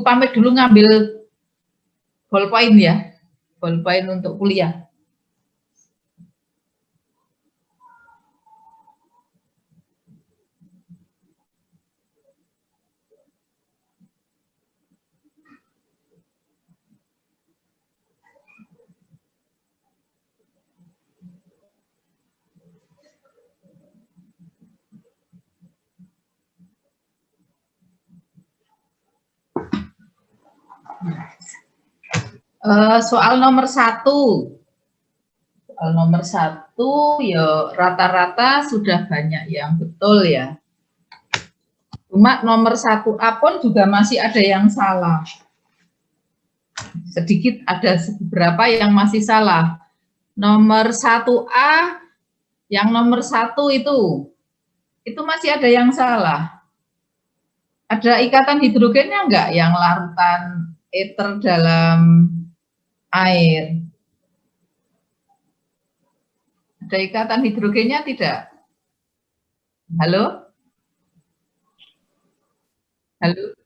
pamit dulu ngambil ballpoint ya, ballpoint untuk kuliah. Soal nomor 1. Soal nomor 1 ya rata-rata sudah banyak yang betul ya. Cuma nomor 1A pun juga masih ada yang salah. Sedikit ada beberapa yang masih salah. Nomor 1A yang nomor 1 itu masih ada yang salah. Ada ikatan hidrogennya enggak yang larutan ether dalam air? Ada ikatan hidrogennya tidak? Halo? Halo?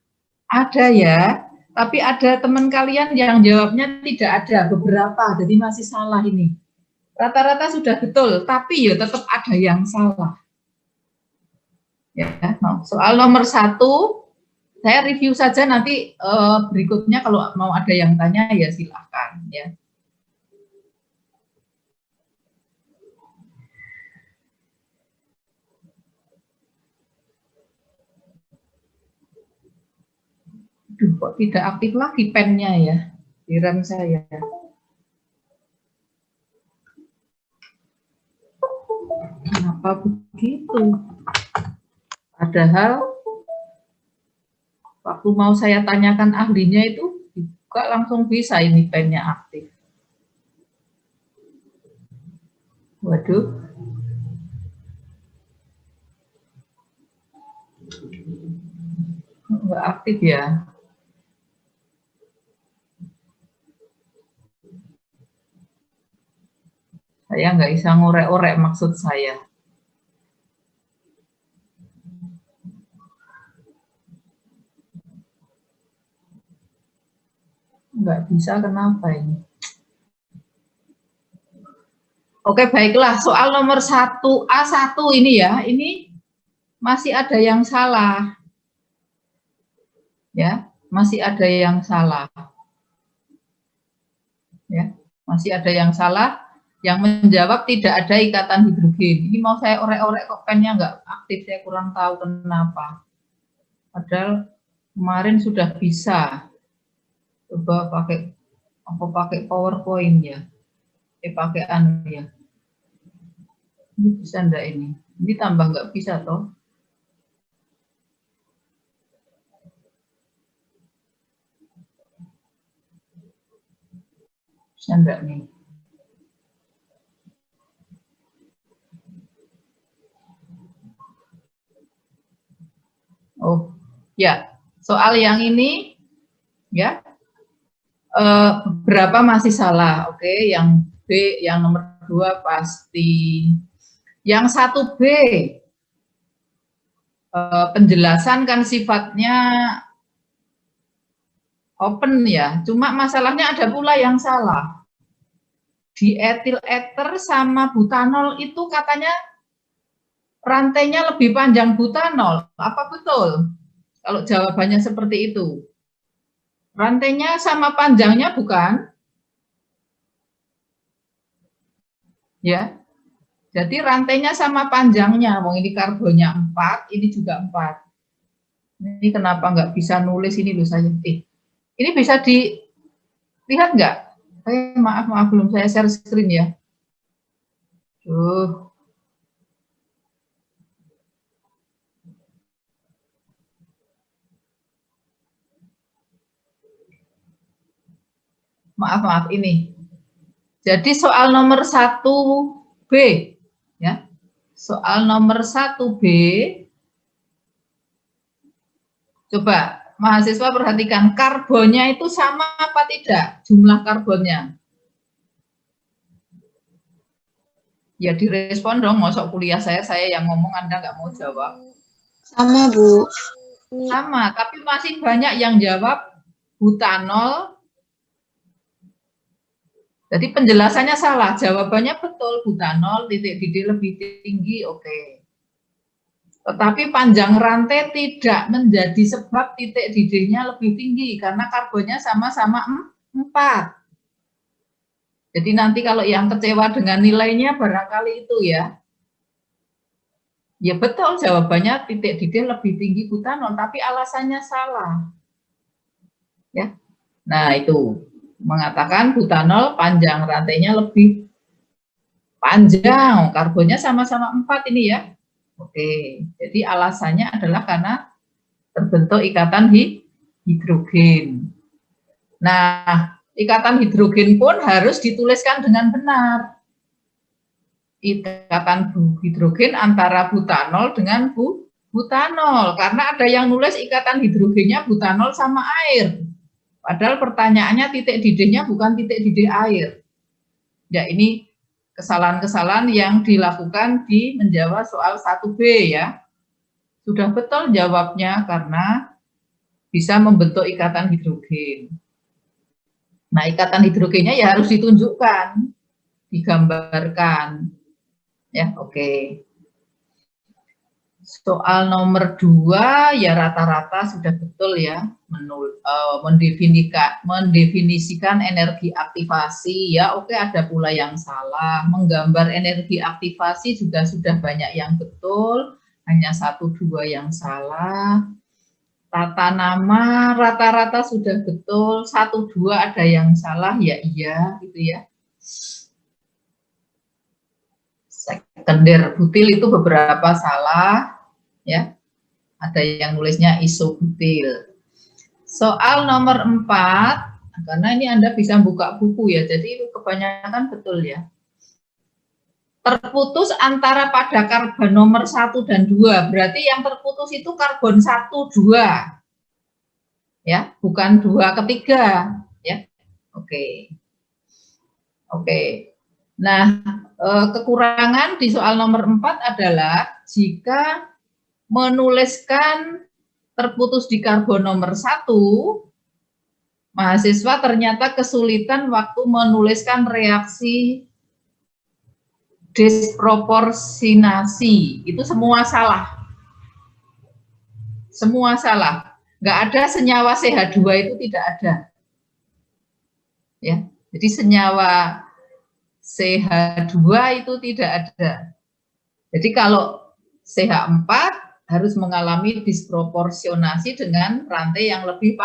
Ada ya, tapi ada teman kalian yang jawabnya tidak ada, beberapa, jadi masih salah ini. Rata-rata sudah betul, tapi ya tetap ada yang salah. Ya, soal nomor 1, saya review saja nanti berikutnya kalau mau ada yang tanya ya silahkan ya. Aduh, kok tidak aktif lagi pennya ya di RAM saya. Kenapa begitu? Padahal waktu mau saya tanyakan ahlinya itu dibuka langsung bisa ini pennya aktif. Waduh. Nggak aktif ya. Saya nggak bisa ngorek-orek maksud saya. Nggak bisa, kenapa ini? Oke, baiklah. Soal nomor 1A1 ini ya, ini masih ada yang salah. Ya, masih ada yang salah. Ya, masih ada yang salah. Yang menjawab tidak ada ikatan hidrogen. Ini mau saya orek-orek kok pennya nggak aktif, saya kurang tahu kenapa. Padahal kemarin sudah bisa. Coba pakai PowerPoint ya. Pakai anu ya. Ini bisa enggak ini? Ini tambah nggak bisa toh? Bisa enggak nih? Oh, ya. Soal yang ini ya. Berapa masih salah? Oke, yang B, yang nomor 2 pasti. Yang 1B, penjelasan kan sifatnya open ya, cuma masalahnya ada pula yang salah. Di etil ether sama butanol itu katanya rantainya lebih panjang butanol. Apa betul? Kalau jawabannya seperti itu. Rantainya sama panjangnya bukan? Ya. Jadi rantainya sama panjangnya. Wong ini karbonnya 4, ini juga 4. Ini kenapa nggak bisa nulis ini loh saya. Ini bisa dilihat nggak? Maaf belum saya share screen ya. Maaf ini. Jadi soal nomor 1B ya. Soal nomor 1B. Coba mahasiswa perhatikan karbonnya itu sama apa tidak jumlah karbonnya? Ya direspon dong, masuk kuliah saya yang ngomong Anda nggak mau jawab. Sama Bu. Sama, tapi masih banyak yang jawab butanol. Jadi penjelasannya salah, jawabannya betul, butanol titik didih lebih tinggi, oke. Tetapi panjang rantai tidak menjadi sebab titik didihnya lebih tinggi, karena karbonnya sama-sama 4. Jadi nanti kalau yang kecewa dengan nilainya barangkali itu ya. Ya betul, jawabannya titik didih lebih tinggi butanol, tapi alasannya salah. Ya. Nah, itu mengatakan butanol panjang rantainya lebih panjang, karbonnya sama-sama 4 ini ya. Oke, jadi alasannya adalah karena terbentuk ikatan hidrogen. Nah, ikatan hidrogen pun harus dituliskan dengan benar. Ikatan hidrogen antara butanol dengan butanol, karena ada yang nulis ikatan hidrogennya butanol sama air. Padahal pertanyaannya titik didihnya bukan titik didih air. Ya, ini kesalahan-kesalahan yang dilakukan di menjawab soal 1B ya. Sudah betul jawabnya karena bisa membentuk ikatan hidrogen. Nah, ikatan hidrogennya ya harus ditunjukkan, digambarkan. Ya, oke. Soal nomor 2 ya rata-rata sudah betul ya, mendefinisikan energi aktivasi ya. Oke, ada pula yang salah. Menggambar energi aktivasi juga sudah banyak yang betul, hanya 1-2 yang salah. Tata nama rata-rata sudah betul, 1-2 ada yang salah ya iya gitu ya. Sekunder butil itu beberapa salah ya, ada yang nulisnya isobutil. Soal nomor 4, karena ini Anda bisa buka buku ya, jadi kebanyakan betul ya. Terputus antara pada karbon nomor 1 dan 2, berarti yang terputus itu karbon 1, 2 ya, bukan 2 ketiga ya. Oke. Nah, kekurangan di soal nomor 4 adalah jika menuliskan terputus di karbon nomor 1, mahasiswa ternyata kesulitan waktu menuliskan reaksi disproporsinasi. Itu semua salah. Semua salah. Nggak ada senyawa CH2 itu tidak ada. Ya, jadi senyawa CH2 itu tidak ada. Jadi kalau CH4 harus mengalami disproporsionasi dengan rantai yang lebih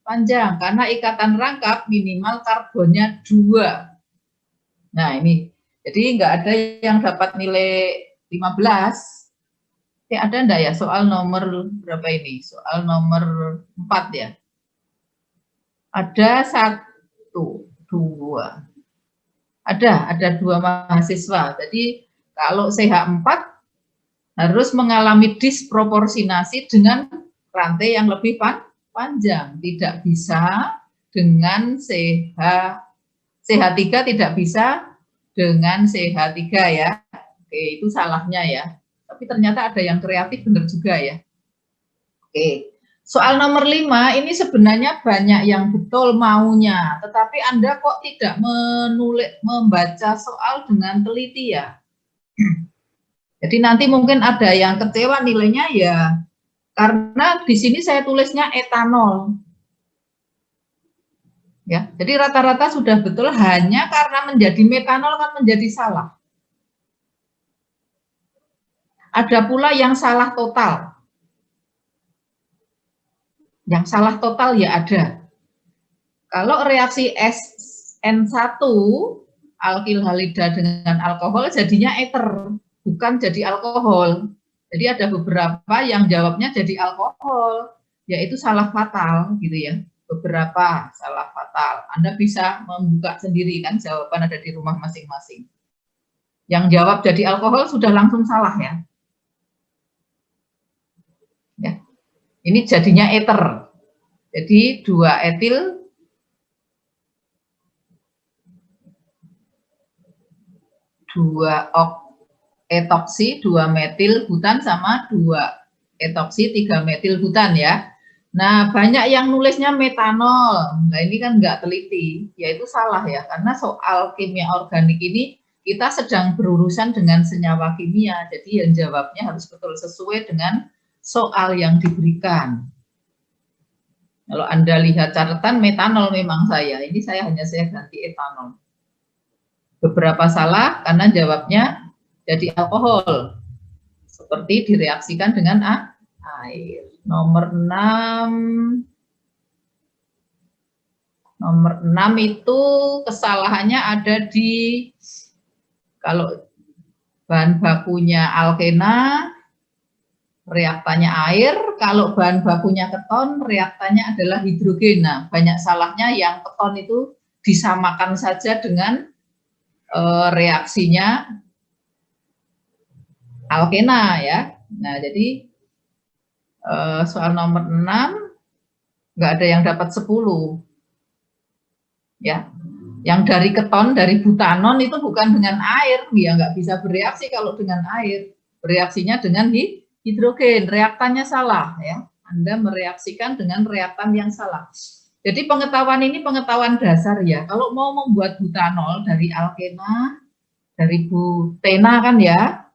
panjang, karena ikatan rangkap minimal karbonnya 2. Nah ini, jadi nggak ada yang dapat nilai 15. Ada enggak ya soal nomor berapa ini? Soal nomor 4 ya. Ada 1, 2. Ada 2 mahasiswa. Jadi kalau CH4 harus mengalami disproporsinasi dengan rantai yang lebih panjang. Tidak bisa dengan CH3 tidak bisa dengan CH3 ya. Oke, itu salahnya ya. Tapi ternyata ada yang kreatif benar juga ya. Oke. Soal nomor 5 ini sebenarnya banyak yang betul maunya, tetapi Anda kok tidak membaca soal dengan teliti ya. Jadi nanti mungkin ada yang kecewa nilainya ya, karena di sini saya tulisnya etanol. Ya, jadi rata-rata sudah betul, hanya karena menjadi metanol kan menjadi salah. Ada pula yang salah total. Yang salah total ya ada. Kalau reaksi SN1 alkil halida dengan alkohol jadinya eter, bukan jadi alkohol. Jadi ada beberapa yang jawabnya jadi alkohol, yaitu salah fatal gitu ya. Beberapa salah fatal. Anda bisa membuka sendiri kan, jawaban ada di rumah masing-masing. Yang jawab jadi alkohol sudah langsung salah ya. Ya. Ini jadinya eter. Jadi 2 etil 2 etoksi 2 metil butan sama 2 etoksi 3 metil butan ya. Nah, banyak yang nulisnya metanol. Nah, ini kan nggak teliti, yaitu salah ya, karena soal kimia organik ini kita sedang berurusan dengan senyawa kimia, jadi yang jawabnya harus betul sesuai dengan soal yang diberikan. Kalau Anda lihat catatan metanol memang ini saya ganti etanol. Beberapa salah karena jawabnya jadi alkohol, seperti direaksikan dengan air. Nomor 6 itu kesalahannya ada di kalau bahan bakunya alkena, reaktannya air, kalau bahan bakunya keton, reaktannya adalah hidrogen. Nah, banyak salahnya yang keton itu disamakan saja dengan reaksinya alkena ya. Nah, jadi soal nomor 6 nggak ada yang dapat 10. Ya, yang dari keton, dari butanon itu bukan dengan air, dia nggak bisa bereaksi kalau dengan air, bereaksinya dengan hidrogen, reaktannya salah ya. Anda mereaksikan dengan reaktan yang salah. Jadi pengetahuan ini pengetahuan dasar ya. Kalau mau membuat butanol dari alkena, dari butena kan ya,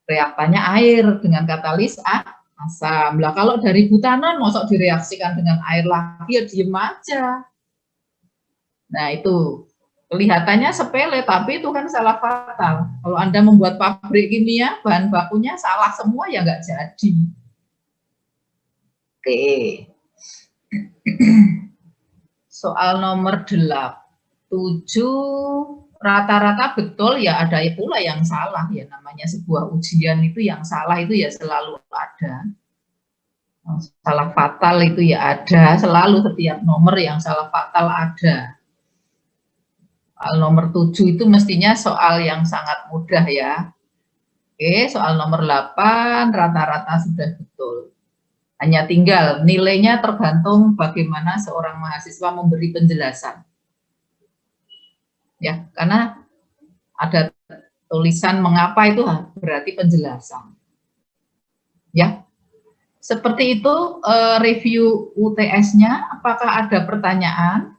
reaktannya air dengan katalis asam. Lah kalau dari butanon mosok direaksikan dengan air lagi ya diem aja. Nah itu kelihatannya sepele, tapi itu kan salah fatal. Kalau Anda membuat pabrik kimia, bahan bakunya salah semua ya nggak jadi. Oke. Soal nomor 7, rata-rata betul ya, ada pula yang salah ya, namanya sebuah ujian itu yang salah itu ya selalu ada. Salah fatal itu ya ada, selalu setiap nomor yang salah fatal ada. Soal nomor 7 itu mestinya soal yang sangat mudah ya. Oke, soal nomor 8 rata-rata sudah betul. Hanya tinggal nilainya tergantung bagaimana seorang mahasiswa memberi penjelasan. Ya, karena ada tulisan mengapa itu berarti penjelasan. Ya. Seperti itu review UTS-nya, apakah ada pertanyaan?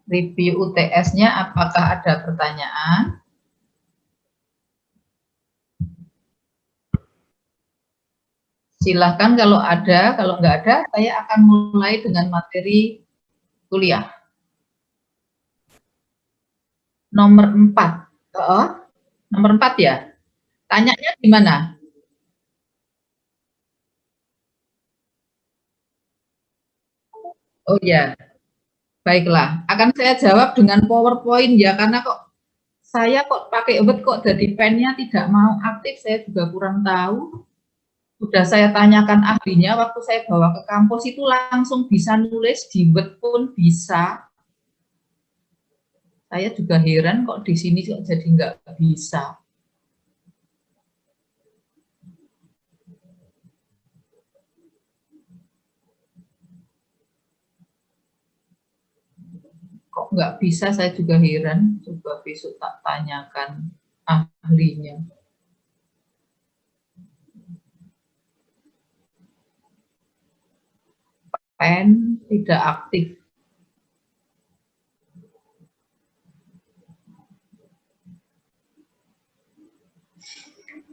Review UTS-nya, apakah ada pertanyaan? Silahkan kalau ada, kalau nggak ada, saya akan mulai dengan materi kuliah. Nomor 4. Nomor 4 ya? Tanyanya di mana? Oh ya, baiklah. Akan saya jawab dengan PowerPoint ya, karena saya pakai kok jadi pennya tidak mau aktif, saya juga kurang tahu. Sudah saya tanyakan ahlinya, waktu saya bawa ke kampus itu langsung bisa nulis, di Word pun bisa. Saya juga heran kok di sini kok jadi nggak bisa. Kok nggak bisa, saya juga heran. Coba besok tak tanyakan ahlinya. Pen tidak aktif.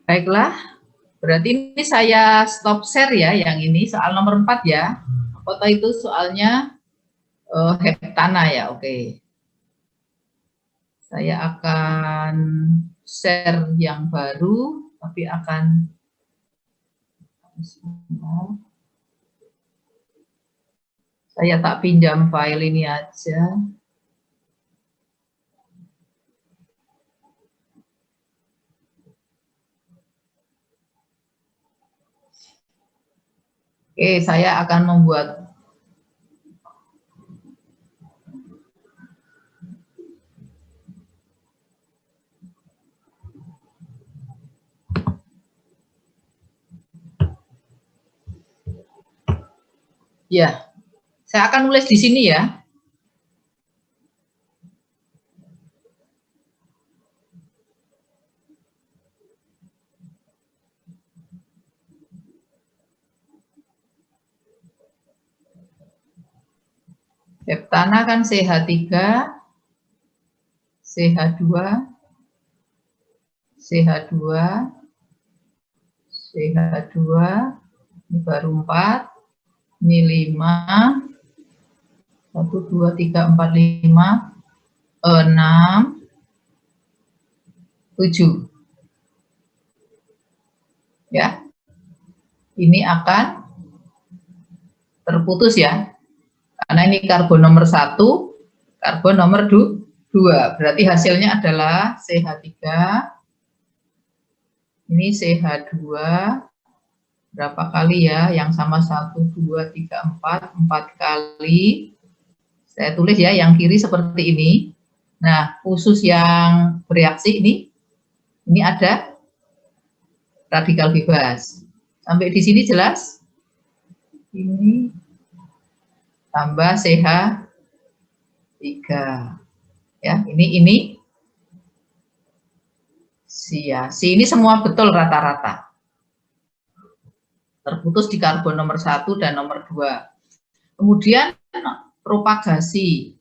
Baiklah, berarti ini saya stop share ya, yang ini soal nomor 4 ya. Foto itu soalnya heptana ya, oke. Saya akan share yang baru, tapi akan saya tak pinjam file ini aja. Oke, saya akan membuat ya. Saya akan nulis di sini ya. Heptana kan CH3, CH2, CH2, CH2, ini baru 4, ini 5, 1, 2, 3, 4, 5, 6, 7. Ya, ini akan terputus ya, karena ini karbon nomor 1, karbon nomor 2, berarti hasilnya adalah CH3, ini CH2, berapa kali ya, yang sama 1, 2, 3, 4 kali, saya tulis ya, yang kiri seperti ini. Nah, khusus yang bereaksi ini ada radikal bebas. Sampai di sini jelas? Ini tambah CH3. Ya, ini sia. Si ini semua betul rata-rata. Terputus di karbon nomor 1 dan nomor 2. Kemudian propagasi.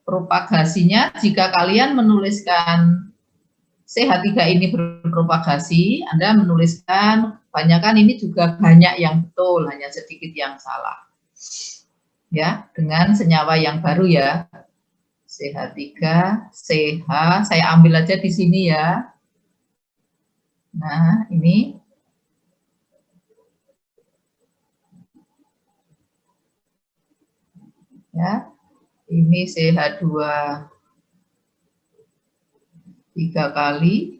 Propagasinya jika kalian menuliskan CH3 ini berpropagasi, Anda menuliskan kebanyakan ini juga banyak yang betul, hanya sedikit yang salah. Ya, dengan senyawa yang baru ya. CH3, CH, saya ambil aja di sini ya. Nah, ini. Ya, ini CH2 4 kali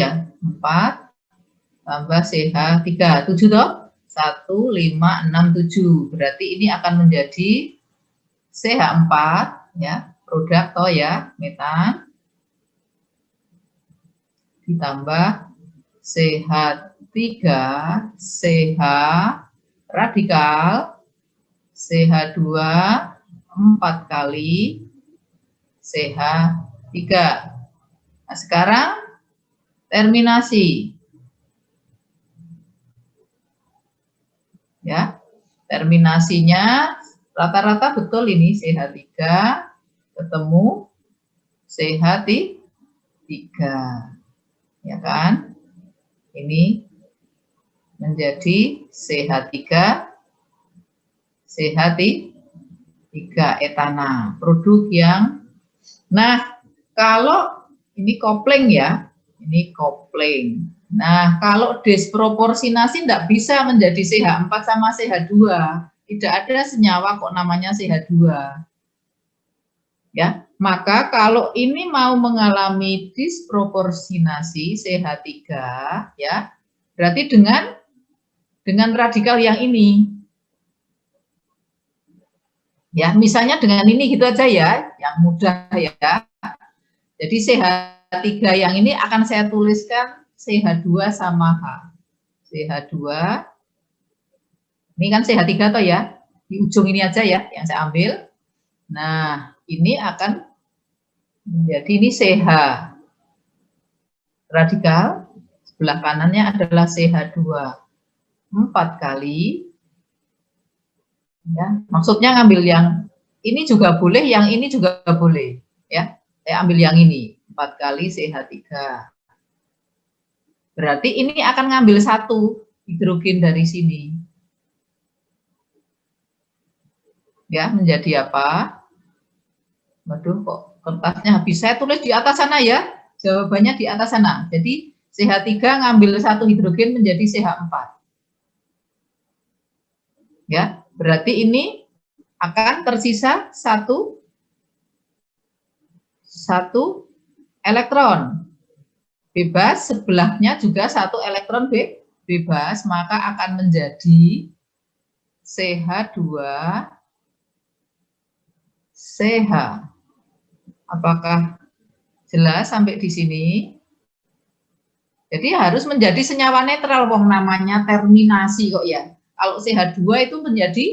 ya, 4 tambah CH3, 7 toh, 1, 5, 6, 7, berarti ini akan menjadi CH4 ya, produk toh ya, metan, ditambah CH3, CH radikal, CH2 4 kali CH3. Nah, sekarang terminasi. Ya, terminasinya rata-rata betul ini CH3 ketemu CH3. Ya kan? Ini menjadi CH3 etana, produk yang. Nah, kalau ini kopling ya, ini kopling. Nah, kalau disproporsinasi tidak bisa menjadi CH4 sama CH2. Tidak ada senyawa kok namanya CH2. Ya, maka kalau ini mau mengalami disproporsinasi CH3 ya, berarti dengan radikal yang ini. Ya, misalnya dengan ini gitu aja ya, yang mudah ya. Jadi CH3 yang ini akan saya tuliskan CH2 sama H. CH2, ini kan CH3 toh ya, di ujung ini aja ya yang saya ambil. Nah, ini akan menjadi ini CH radikal, sebelah kanannya adalah CH2 4 kali. Ya, maksudnya ngambil yang ini juga boleh, yang ini juga boleh ya. Saya ambil yang ini 4 kali CH3. Berarti ini akan ngambil 1 hidrogen dari sini. Ya, menjadi apa? Waduh, kok kertasnya habis. Saya tulis di atas sana ya. Jawabannya di atas sana. Jadi CH3 ngambil 1 hidrogen menjadi CH4. Ya, berarti ini akan tersisa satu elektron bebas, sebelahnya juga 1 elektron bebas, maka akan menjadi CH2 CH. Apakah jelas sampai di sini? Jadi harus menjadi senyawa netral, wong namanya terminasi kok ya. Kalau CH2 itu menjadi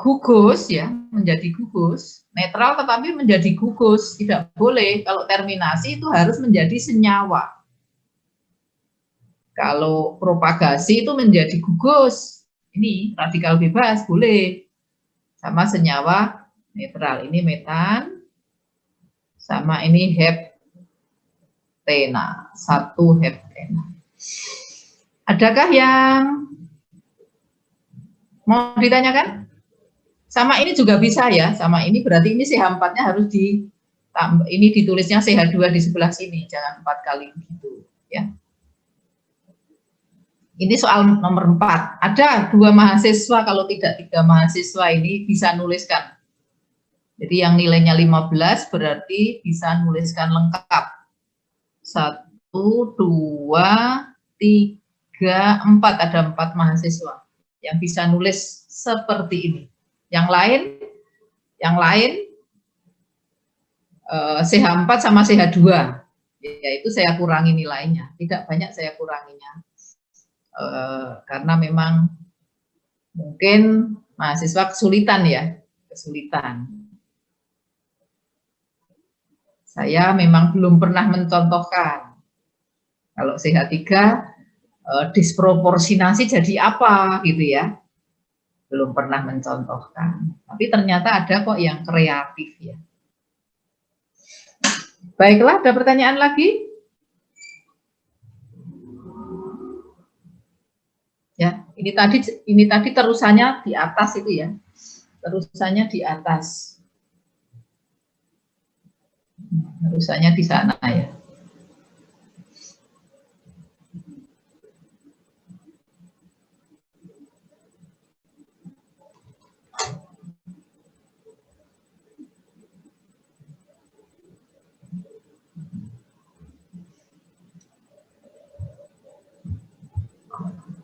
gugus ya, menjadi gugus, netral tetapi menjadi gugus, tidak boleh. Kalau terminasi itu harus menjadi senyawa. Kalau propagasi itu menjadi gugus. Ini radikal bebas, boleh. Sama senyawa netral. Ini metan. Sama ini heptena. 1 heptena. Adakah yang mau ditanyakan? Sama ini juga bisa ya. Sama ini berarti ini CH4-nya harus ditambah. Ini ditulisnya CH2 di sebelah sini. Jangan 4 kali gitu. Ya. Ini soal nomor 4. Ada 2 mahasiswa, kalau tidak 3 mahasiswa ini bisa nuliskan. Jadi yang nilainya 15 berarti bisa nuliskan lengkap. 1, 2, 3, 4. Ada 4 mahasiswa yang bisa nulis seperti ini. Yang lain CH4 sama CH2. Yaitu saya kurangi nilainya. Tidak banyak saya kuranginya. Karena memang mungkin mahasiswa kesulitan ya, Saya memang belum pernah mencontohkan. Kalau CH3 disproporsinasi jadi apa gitu ya, belum pernah mencontohkan. Tapi ternyata ada kok yang kreatif ya. Baiklah, ada pertanyaan lagi? Ya, ini tadi terusannya di atas itu ya. Terusannya di atas. Terusannya di sana ya.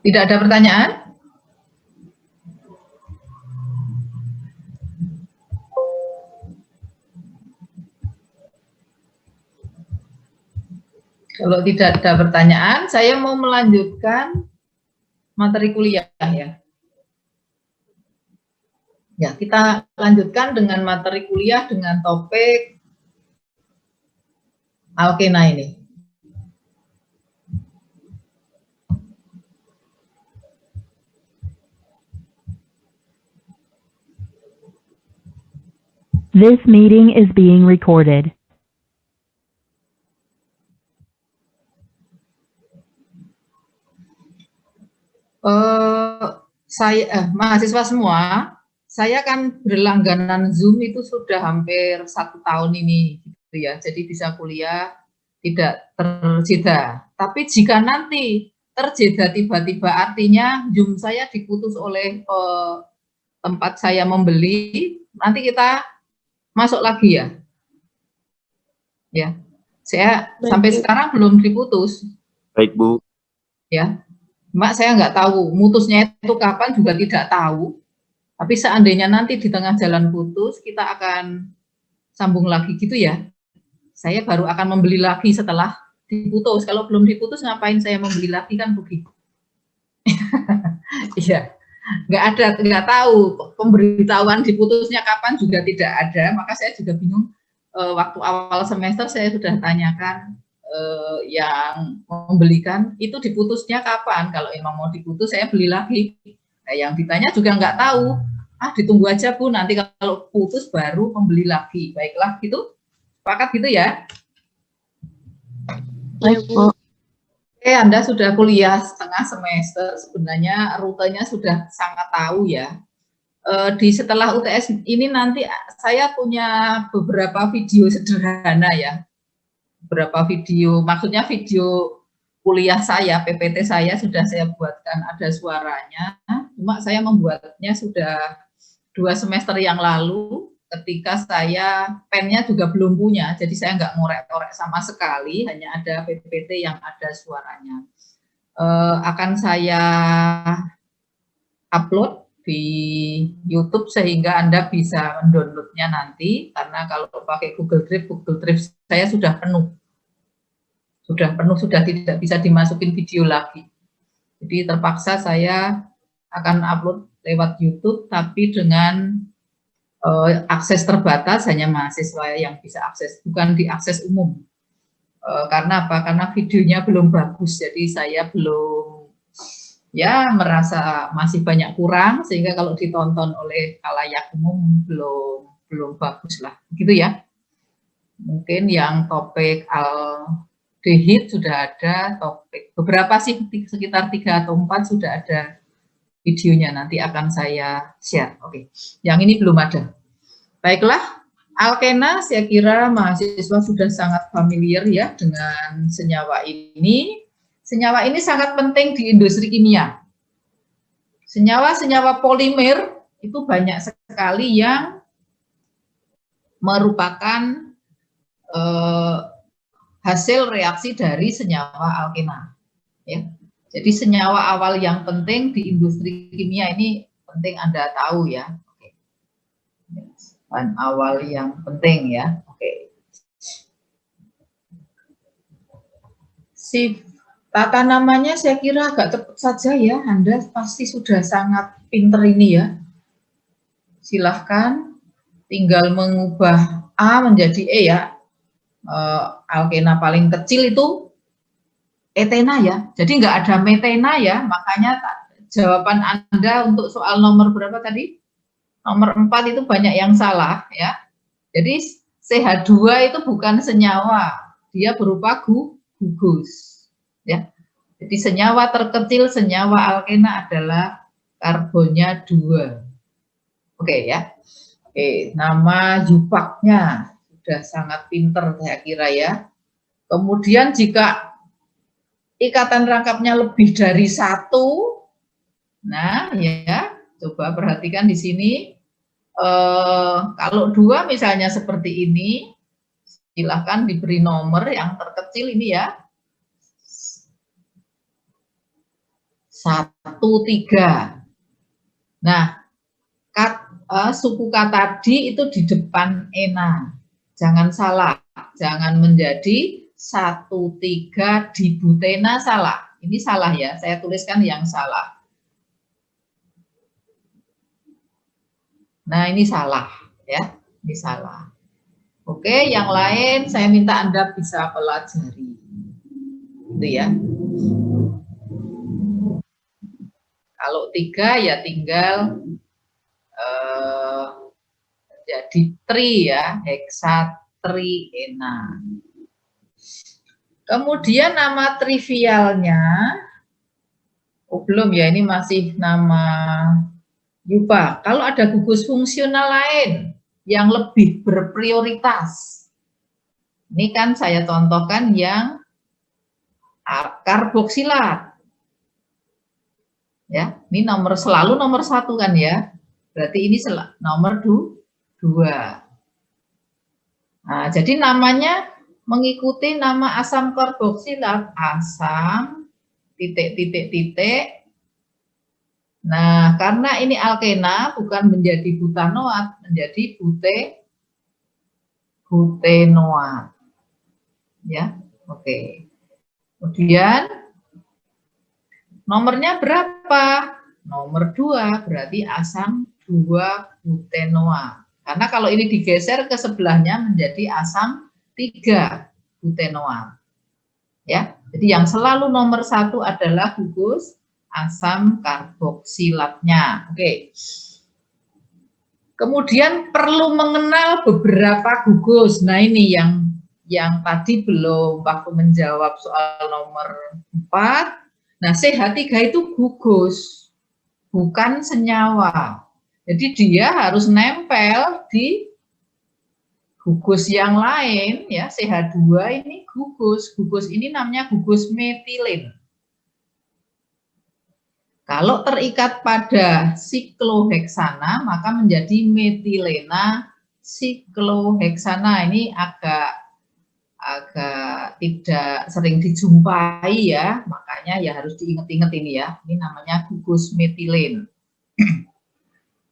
Tidak ada pertanyaan? Kalau tidak ada pertanyaan, saya mau melanjutkan materi kuliah ya. Ya, kita lanjutkan dengan materi kuliah dengan topik alkena ini. This meeting is being recorded. Mahasiswa semua, saya kan berlangganan Zoom itu sudah hampir 1 tahun ini, gitu ya. Jadi bisa kuliah tidak terjeda. Tapi jika nanti terjeda tiba-tiba, artinya Zoom saya diputus oleh tempat saya membeli, nanti kita masuk lagi ya. Ya, saya sampai sekarang belum diputus. Baik, Bu. Ya, Mak saya nggak tahu, mutusnya itu kapan juga tidak tahu. Tapi seandainya nanti di tengah jalan putus, kita akan sambung lagi gitu ya. Saya baru akan membeli lagi setelah diputus. Kalau belum diputus, ngapain saya membeli lagi kan begitu. Iya, nggak tahu pemberitahuan diputusnya kapan juga tidak ada. Maka saya juga bingung. Waktu awal semester saya sudah tanyakan yang membelikan itu diputusnya kapan. Kalau emang mau diputus saya beli lagi. Nah, yang ditanya juga nggak tahu. Ditunggu aja Bu, nanti kalau putus baru membeli lagi. Baiklah gitu, sepakat gitu ya. Baik, Bu. Oke, Anda sudah kuliah setengah semester, sebenarnya rutenya sudah sangat tahu ya. Di setelah UTS ini nanti saya punya beberapa video sederhana ya. Beberapa video, maksudnya video kuliah saya, PPT saya sudah saya buatkan, ada suaranya. Cuma saya membuatnya sudah 2 semester yang lalu, ketika saya pennya juga belum punya, jadi saya nggak ngorek-ngorek sama sekali, hanya ada PPT yang ada suaranya. Akan saya upload di YouTube sehingga Anda bisa mendownloadnya nanti, karena kalau pakai Google Drive saya sudah penuh, sudah tidak bisa dimasukin video lagi. Jadi terpaksa saya akan upload lewat YouTube, tapi dengan akses terbatas, hanya mahasiswa yang bisa akses, bukan diakses umum. Karena apa? Karena videonya belum bagus, jadi saya belum ya merasa masih banyak kurang, sehingga kalau ditonton oleh khalayak umum belum bagus lah, gitu ya. Mungkin yang topik aldehid sudah ada, topik beberapa sih sekitar 3 atau 4 sudah ada videonya, nanti akan saya share. Oke, yang ini belum ada. Baiklah. Alkena, saya kira mahasiswa sudah sangat familiar ya dengan senyawa ini. Senyawa ini sangat penting di industri kimia. Senyawa-senyawa polimer itu banyak sekali yang merupakan hasil reaksi dari senyawa alkena. Ya. Jadi senyawa awal yang penting di industri kimia ini penting Anda tahu ya. Bahan awal yang penting ya. Oke. Tata namanya saya kira agak tepat saja ya. Anda pasti sudah sangat pinter ini ya. Silahkan tinggal mengubah A menjadi E ya. Alkena paling kecil itu etena ya. Jadi nggak ada metena ya. Makanya jawaban Anda untuk soal nomor berapa tadi? Nomor 4 itu banyak yang salah ya. Jadi CH2 itu bukan senyawa, dia berupa gugus ya. Jadi senyawa terkecil senyawa alkena adalah karbonnya 2. Oke ya. Oke, nama Yupaknya sudah sangat pinter saya kira ya. Kemudian jika ikatan rangkapnya lebih dari 1, nah ya, coba perhatikan di sini. Kalau 2 misalnya seperti ini, silahkan diberi nomor yang terkecil ini ya. 1, 3. Nah, suku kata di itu di depan ena. Jangan salah, jangan menjadi 1, 3 dibutena, salah. Ini salah ya, saya tuliskan yang salah. Nah, ini salah ya, ini salah. Oke, yang lain saya minta Anda bisa pelajari. Gitu ya. Kalau 3 ya tinggal jadi tri ya, heksatriena. Kemudian nama trivialnya, belum ya, ini masih nama Yupa. Kalau ada gugus fungsional lain yang lebih berprioritas, ini kan saya contohkan yang karboksilat. Ya, ini selalu nomor 1 kan ya. Berarti ini nomor 2. Nah, jadi namanya mengikuti nama asam karboksilat, asam titik. Nah, karena ini alkena bukan menjadi butanoat, menjadi butenoat. Ya, oke. Kemudian nomornya berapa? Nomor 2, berarti asam 2-butenoat. Karena kalau ini digeser ke sebelahnya menjadi asam 3-butenoat. Ya, jadi yang selalu nomor 1 adalah gugus asam karboksilatnya. Oke. Kemudian perlu mengenal beberapa gugus. Nah, ini yang tadi belum waktu menjawab soal nomor 4. Nah, CH3 itu gugus, bukan senyawa. Jadi dia harus nempel di gugus yang lain ya. CH2 ini gugus. Gugus ini namanya gugus metilin. Kalau terikat pada sikloheksana, maka menjadi metilena sikloheksana. Ini agak tidak sering dijumpai ya, makanya ya harus diingat-ingat ini ya. Ini namanya gugus metilin.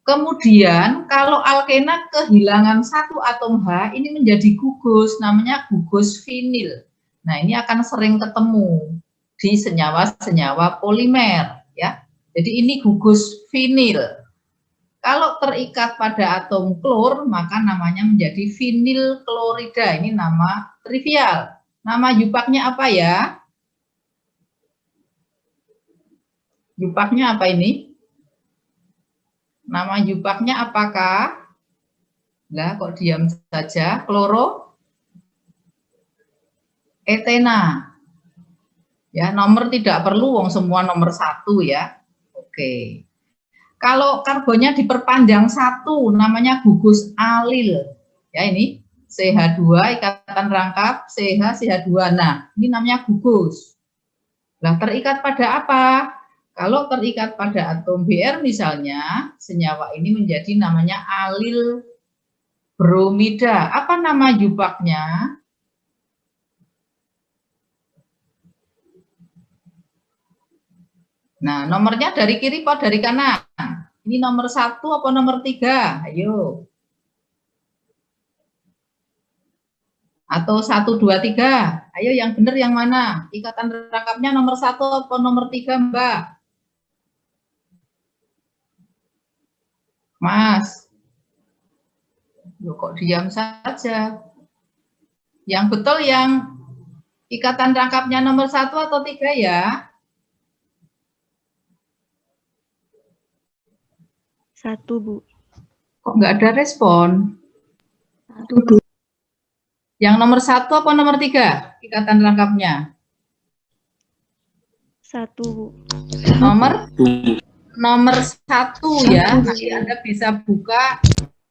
Kemudian kalau alkena kehilangan 1 atom H, ini menjadi gugus, namanya gugus vinil. Nah, ini akan sering ketemu di senyawa-senyawa polimer ya. Jadi ini gugus vinil. Kalau terikat pada atom klor, maka namanya menjadi vinil klorida. Ini nama trivial. Nama yupaknya apa ya? Yupaknya apa ini? Nama yupaknya apakah? Lah kok diam saja? Etena. Ya, nomor tidak perlu, wong semua nomor 1 ya. Oke. Kalau karbonnya diperpanjang 1, namanya gugus alil. Ya ini CH2 ikatan rangkap CH2. Nah, ini namanya gugus. Nah, terikat pada apa? Kalau terikat pada atom Br misalnya, senyawa ini menjadi namanya alil bromida. Apa nama yupaknya? Nah, nomornya dari kiri atau dari kanan? Ini nomor 1 apa nomor 3? Ayo. Atau 1, 2, 3. Ayo yang benar yang mana? Ikatan rangkapnya nomor 1 atau nomor 3, Mbak? Mas. Loh, kok diam saja? Yang betul yang ikatan rangkapnya nomor 1 atau 3 ya? 1, Bu. Kok nggak ada respon? 1, Bu. Yang nomor 1 apa nomor 3 ikatan rangkapnya? 1, Bu. Nomor 1 ya. Nanti Anda bisa buka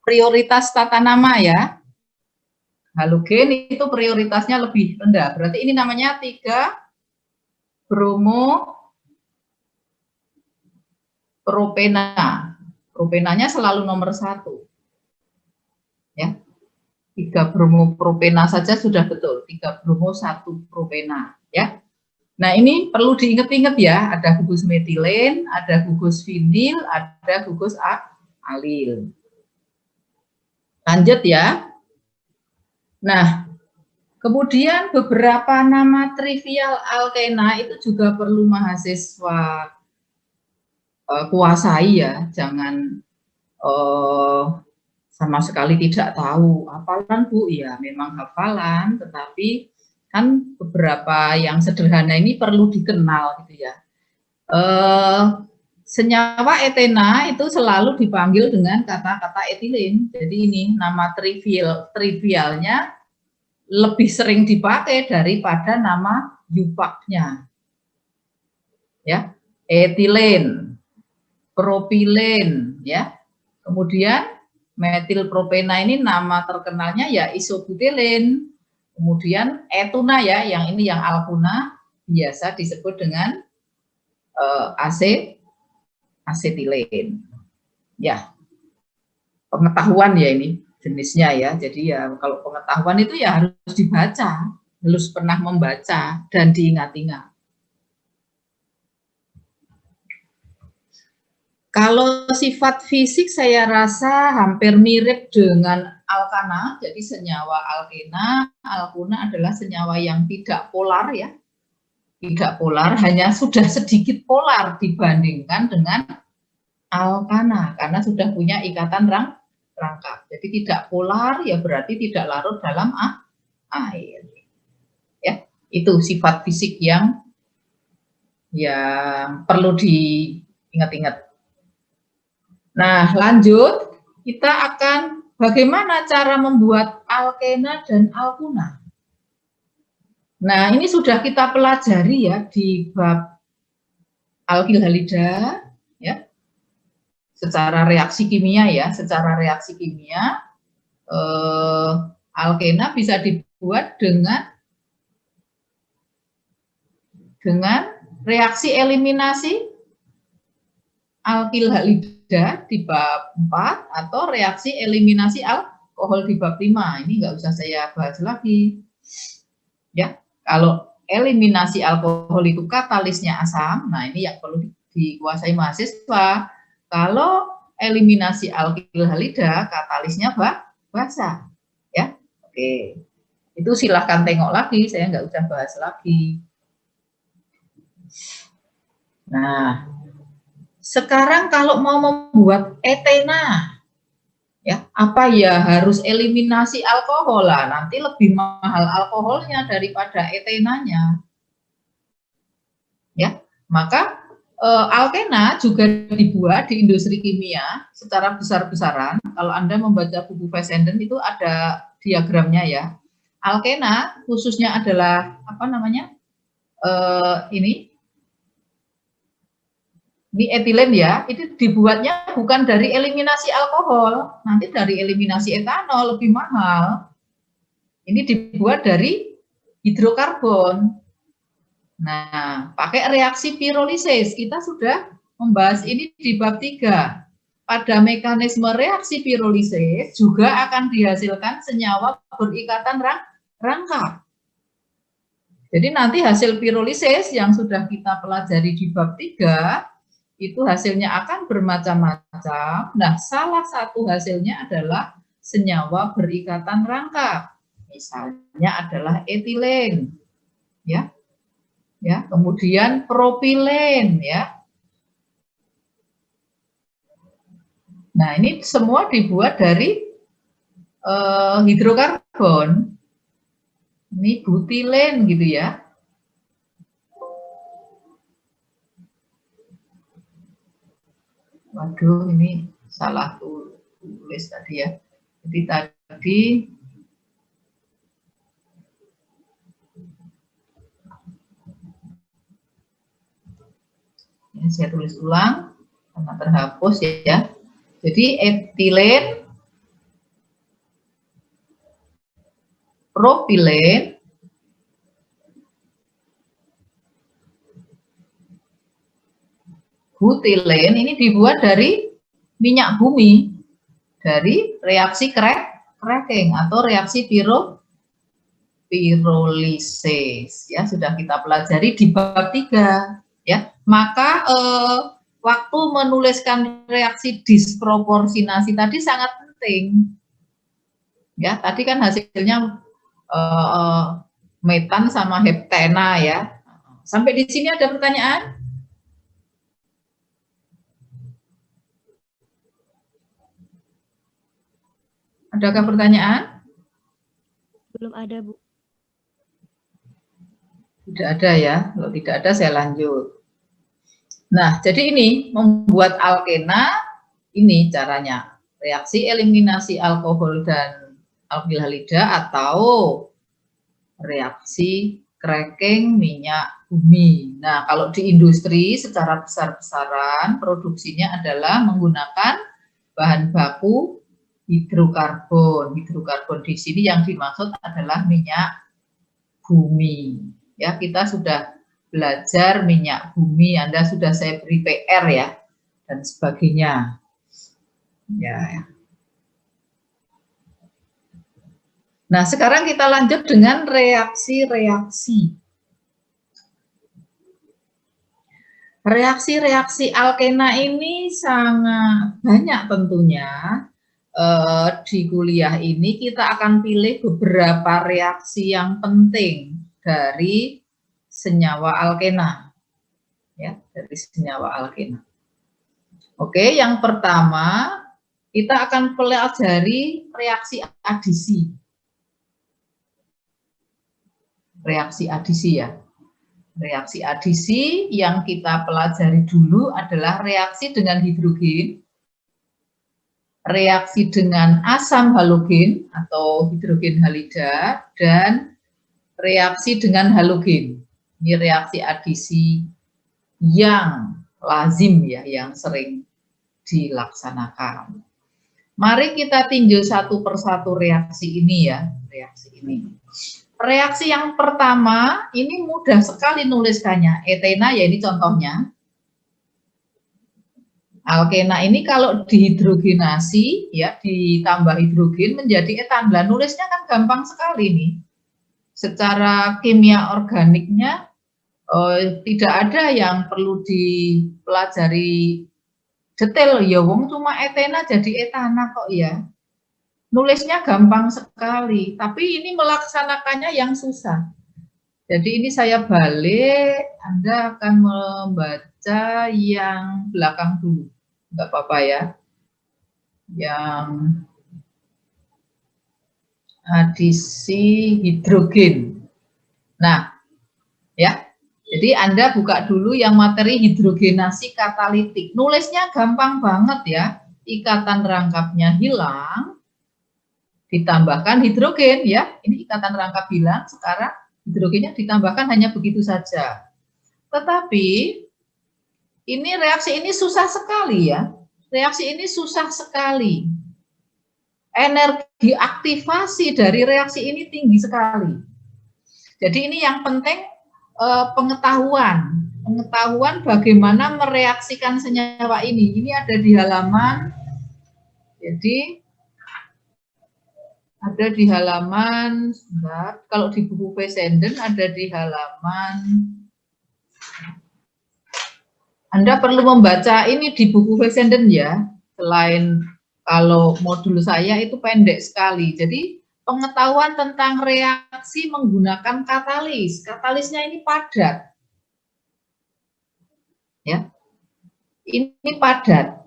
prioritas tata nama ya. Halogen itu prioritasnya lebih rendah. Berarti ini namanya 3 bromo propena. Propenanya selalu nomor 1. Ya. 3 bromopropena saja sudah betul. 3 bromo 1 propena ya. Nah, ini perlu diingat-ingat ya, ada gugus metilen, ada gugus vinil, ada gugus alil. Lanjut ya. Nah, kemudian beberapa nama trivial alkena itu juga perlu mahasiswa kuasai ya, jangan sama sekali tidak tahu. Hafalan Bu, ya memang hafalan, tetapi kan beberapa yang sederhana ini perlu dikenal gitu ya. Senyawa etena itu selalu dipanggil dengan kata-kata etilen. Jadi ini nama trivialnya lebih sering dipakai daripada nama yupaknya. Ya, etilen, propilen, ya. Kemudian metilpropena ini nama terkenalnya ya isobutelen. Kemudian etuna ya, yang ini yang alkuna biasa disebut dengan asetilen. Ya, pengetahuan ya ini jenisnya ya. Jadi ya kalau pengetahuan itu ya harus dibaca, harus pernah membaca dan diingat-ingat. Kalau sifat fisik saya rasa hampir mirip dengan alkana, jadi senyawa alkena, alkuna adalah senyawa yang tidak polar ya, tidak polar, hanya sudah sedikit polar dibandingkan dengan alkana, karena sudah punya ikatan rangkap. Jadi tidak polar ya berarti tidak larut dalam air. Ya, itu sifat fisik yang perlu diingat-ingat. Nah, lanjut, kita akan bagaimana cara membuat alkena dan alkuna. Nah, ini sudah kita pelajari ya di bab alkil halida, ya, secara reaksi kimia ya, secara reaksi kimia, alkena bisa dibuat dengan reaksi eliminasi alkil halida di bab 4 atau reaksi eliminasi alkohol di bab 5. Ini nggak usah saya bahas lagi. Ya, kalau eliminasi alkohol itu katalisnya asam, nah ini yang perlu dikuasai mahasiswa. Kalau eliminasi alkil halida, katalisnya basa. Ya, oke. Itu silahkan tengok lagi, saya nggak usah bahas lagi. Nah, sekarang kalau mau membuat etena, ya apa ya harus eliminasi alkohol lah, nanti lebih mahal alkoholnya daripada etenanya. Ya, maka alkena juga dibuat di industri kimia secara besar-besaran. Kalau Anda membaca buku Fessenden itu ada diagramnya ya. Alkena khususnya adalah apa namanya? Ini etilen ya, itu dibuatnya bukan dari eliminasi alkohol, nanti dari eliminasi etanol lebih mahal. Ini dibuat dari hidrokarbon. Nah, pakai reaksi pirolisis, kita sudah membahas ini di bab 3. Pada mekanisme reaksi pirolisis juga akan dihasilkan senyawa berikatan rangka. Jadi nanti hasil pirolisis yang sudah kita pelajari di bab 3, itu hasilnya akan bermacam-macam. Nah, salah satu hasilnya adalah senyawa berikatan rangka. Misalnya adalah etilen, ya. Ya, kemudian propilen, ya. Nah, ini semua dibuat dari hidrokarbon. Ini butilen gitu ya. Waduh, ini salah tulis tadi ya. Jadi tadi ini saya tulis ulang karena terhapus ya. Jadi etilen, propilen, butilen ini dibuat dari minyak bumi, dari reaksi cracking atau reaksi pirolisis, ya sudah kita pelajari di bab 3 ya. Maka waktu menuliskan reaksi disproporsionasi tadi sangat penting ya. Tadi kan hasilnya metan sama heptena ya. Sampai di sini ada pertanyaan? Adakah pertanyaan? Belum ada, Bu. Tidak ada ya. Kalau tidak ada saya lanjut. Nah, jadi ini membuat alkena, ini caranya. Reaksi eliminasi alkohol dan alkyl halida atau reaksi cracking minyak bumi. Nah, kalau di industri secara besar-besaran produksinya adalah menggunakan bahan baku hidrokarbon. Hidrokarbon di sini yang dimaksud adalah minyak bumi. Ya, kita sudah belajar minyak bumi, Anda sudah saya beri PR ya, dan sebagainya. Ya. Nah, sekarang kita lanjut dengan reaksi-reaksi. Reaksi-reaksi alkena ini sangat banyak tentunya. Di kuliah ini kita akan pilih beberapa reaksi yang penting dari senyawa alkena, ya, dari senyawa alkena. Oke, yang pertama kita akan pelajari reaksi adisi. Reaksi adisi ya. Reaksi adisi yang kita pelajari dulu adalah reaksi dengan hidrogen, reaksi dengan asam halogen atau hidrogen halida, dan reaksi dengan halogen. Ini reaksi adisi yang lazim ya, yang sering dilaksanakan. Mari kita tinjau satu persatu reaksi ini ya, reaksi ini. Reaksi yang pertama ini mudah sekali nuliskannya, etena ya ini contohnya. Alkena ini kalau dihidrogenasi ya, ditambah hidrogen menjadi etan. Nah, nulisnya kan gampang sekali nih. Secara kimia organiknya tidak ada yang perlu dipelajari detail ya, wong cuma etena jadi etana kok ya. Nulisnya gampang sekali, tapi ini melaksanakannya yang susah. Jadi ini saya balik, Anda akan membaca yang belakang dulu, nggak apa-apa ya. Yang adisi hidrogen. Nah, ya. Jadi Anda buka dulu yang materi hidrogenasi katalitik. Nulisnya gampang banget ya. Ikatan rangkapnya hilang, ditambahkan hidrogen ya. Ini ikatan rangkap hilang, sekarang hidrogennya ditambahkan hanya begitu saja. Tetapi ini reaksi ini susah sekali ya. Reaksi ini susah sekali. Energi aktivasi dari reaksi ini tinggi sekali. Jadi ini yang penting pengetahuan bagaimana mereaksikan senyawa ini. Ini ada di halaman, jadi ada di halaman, sebentar, kalau di buku Fessenden ada di halaman, Anda perlu membaca ini di buku Fessenden ya, selain kalau modul saya itu pendek sekali, jadi pengetahuan tentang reaksi menggunakan katalis. Katalisnya ini padat. Ya. Ini padat.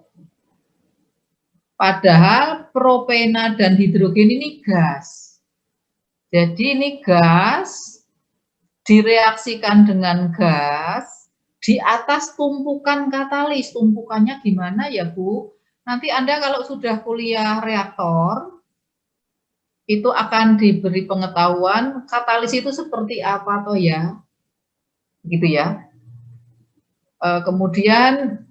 Padahal propena dan hidrogen ini gas. Jadi ini gas direaksikan dengan gas di atas tumpukan katalis. Tumpukannya gimana ya, Bu? Nanti Anda kalau sudah kuliah reaktor, itu akan diberi pengetahuan katalis itu seperti apa toh ya, gitu ya. Kemudian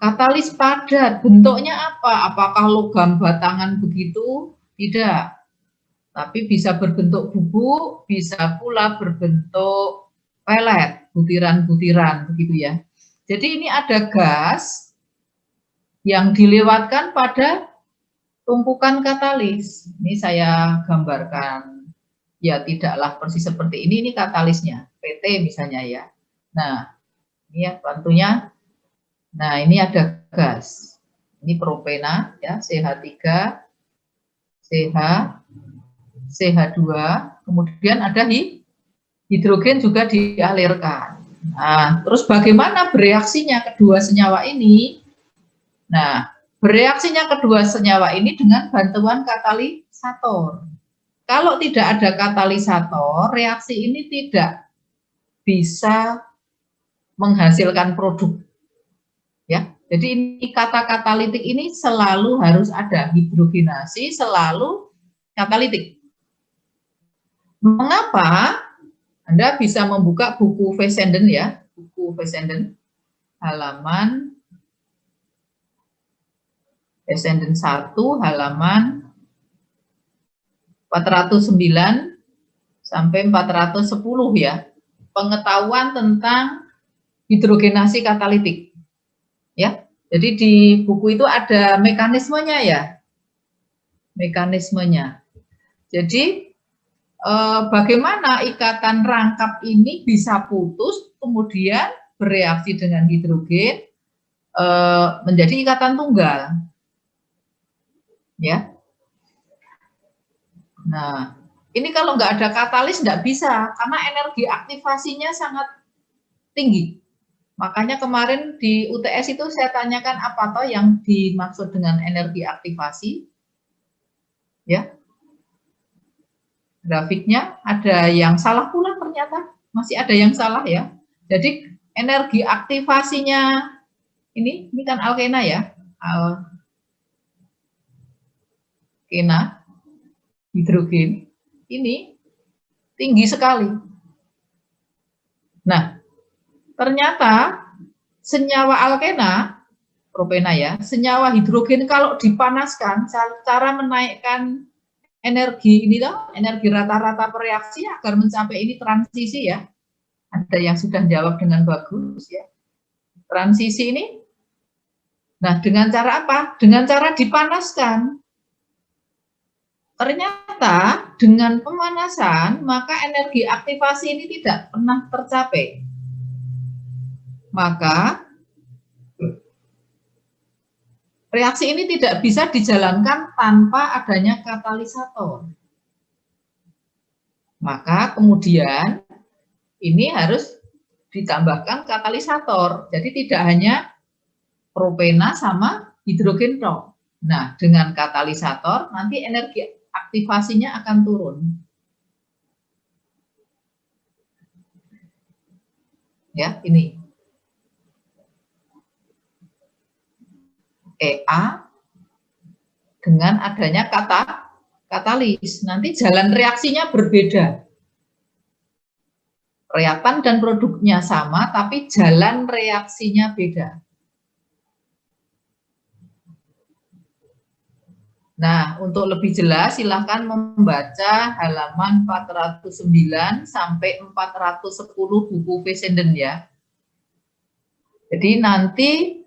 katalis padat, bentuknya apa? Apakah logam batangan begitu? Tidak, tapi bisa berbentuk bubuk, bisa pula berbentuk pelet, butiran-butiran begitu ya. Jadi ini ada gas yang dilewatkan pada tumpukan katalis. Ini saya gambarkan, ya tidaklah persis seperti ini katalisnya, PT misalnya ya. Nah, ini ya bantunya. Nah, ini ada gas. Ini propena ya, CH3, CH, CH2, kemudian ada hidrogen juga dialirkan. Nah, terus bagaimana bereaksinya kedua senyawa ini? Nah, bereaksinya kedua senyawa ini dengan bantuan katalisator. Kalau tidak ada katalisator, reaksi ini tidak bisa menghasilkan produk. Ya, jadi ini kata katalitik ini selalu harus ada, hidrogenasi selalu katalitik. Mengapa? Anda bisa membuka buku Fessenden ya, buku Fessenden halaman Fessenden 1 halaman 409 sampai 410 ya. Pengetahuan tentang hidrogenasi katalitik. Ya. Jadi di buku itu ada mekanismenya ya. Mekanismenya. Jadi bagaimana ikatan rangkap ini bisa putus kemudian bereaksi dengan hidrogen menjadi ikatan tunggal. Ya. Nah, ini kalau nggak ada katalis nggak bisa karena energi aktivasinya sangat tinggi. Makanya kemarin di UTS itu saya tanyakan apa toh yang dimaksud dengan energi aktivasi. Ya. Grafiknya ada yang salah pula ternyata. Masih ada yang salah ya. Jadi energi aktivasinya ini kan alkena ya. Alkena hidrogen ini tinggi sekali. Nah, ternyata senyawa alkena, propena ya, senyawa hidrogen kalau dipanaskan, cara menaikkan energi ini toh, energi rata-rata reaksi agar mencapai ini transisi ya. Ada yang sudah jawab dengan bagus ya. Transisi ini, nah dengan cara apa? Dengan cara dipanaskan. Ternyata dengan pemanasan maka energi aktivasi ini tidak pernah tercapai. Maka reaksi ini tidak bisa dijalankan tanpa adanya katalisator. Maka kemudian ini harus ditambahkan katalisator. Jadi tidak hanya propena sama hidrogen toh. Nah, dengan katalisator nanti energi aktivasinya akan turun. Ya, ini EA dengan adanya katalis. Nanti jalan reaksinya berbeda. Reaktan dan produknya sama, tapi jalan reaksinya beda. Nah, untuk lebih jelas silahkan membaca halaman 409 sampai 410 buku Fessenden ya. Jadi nanti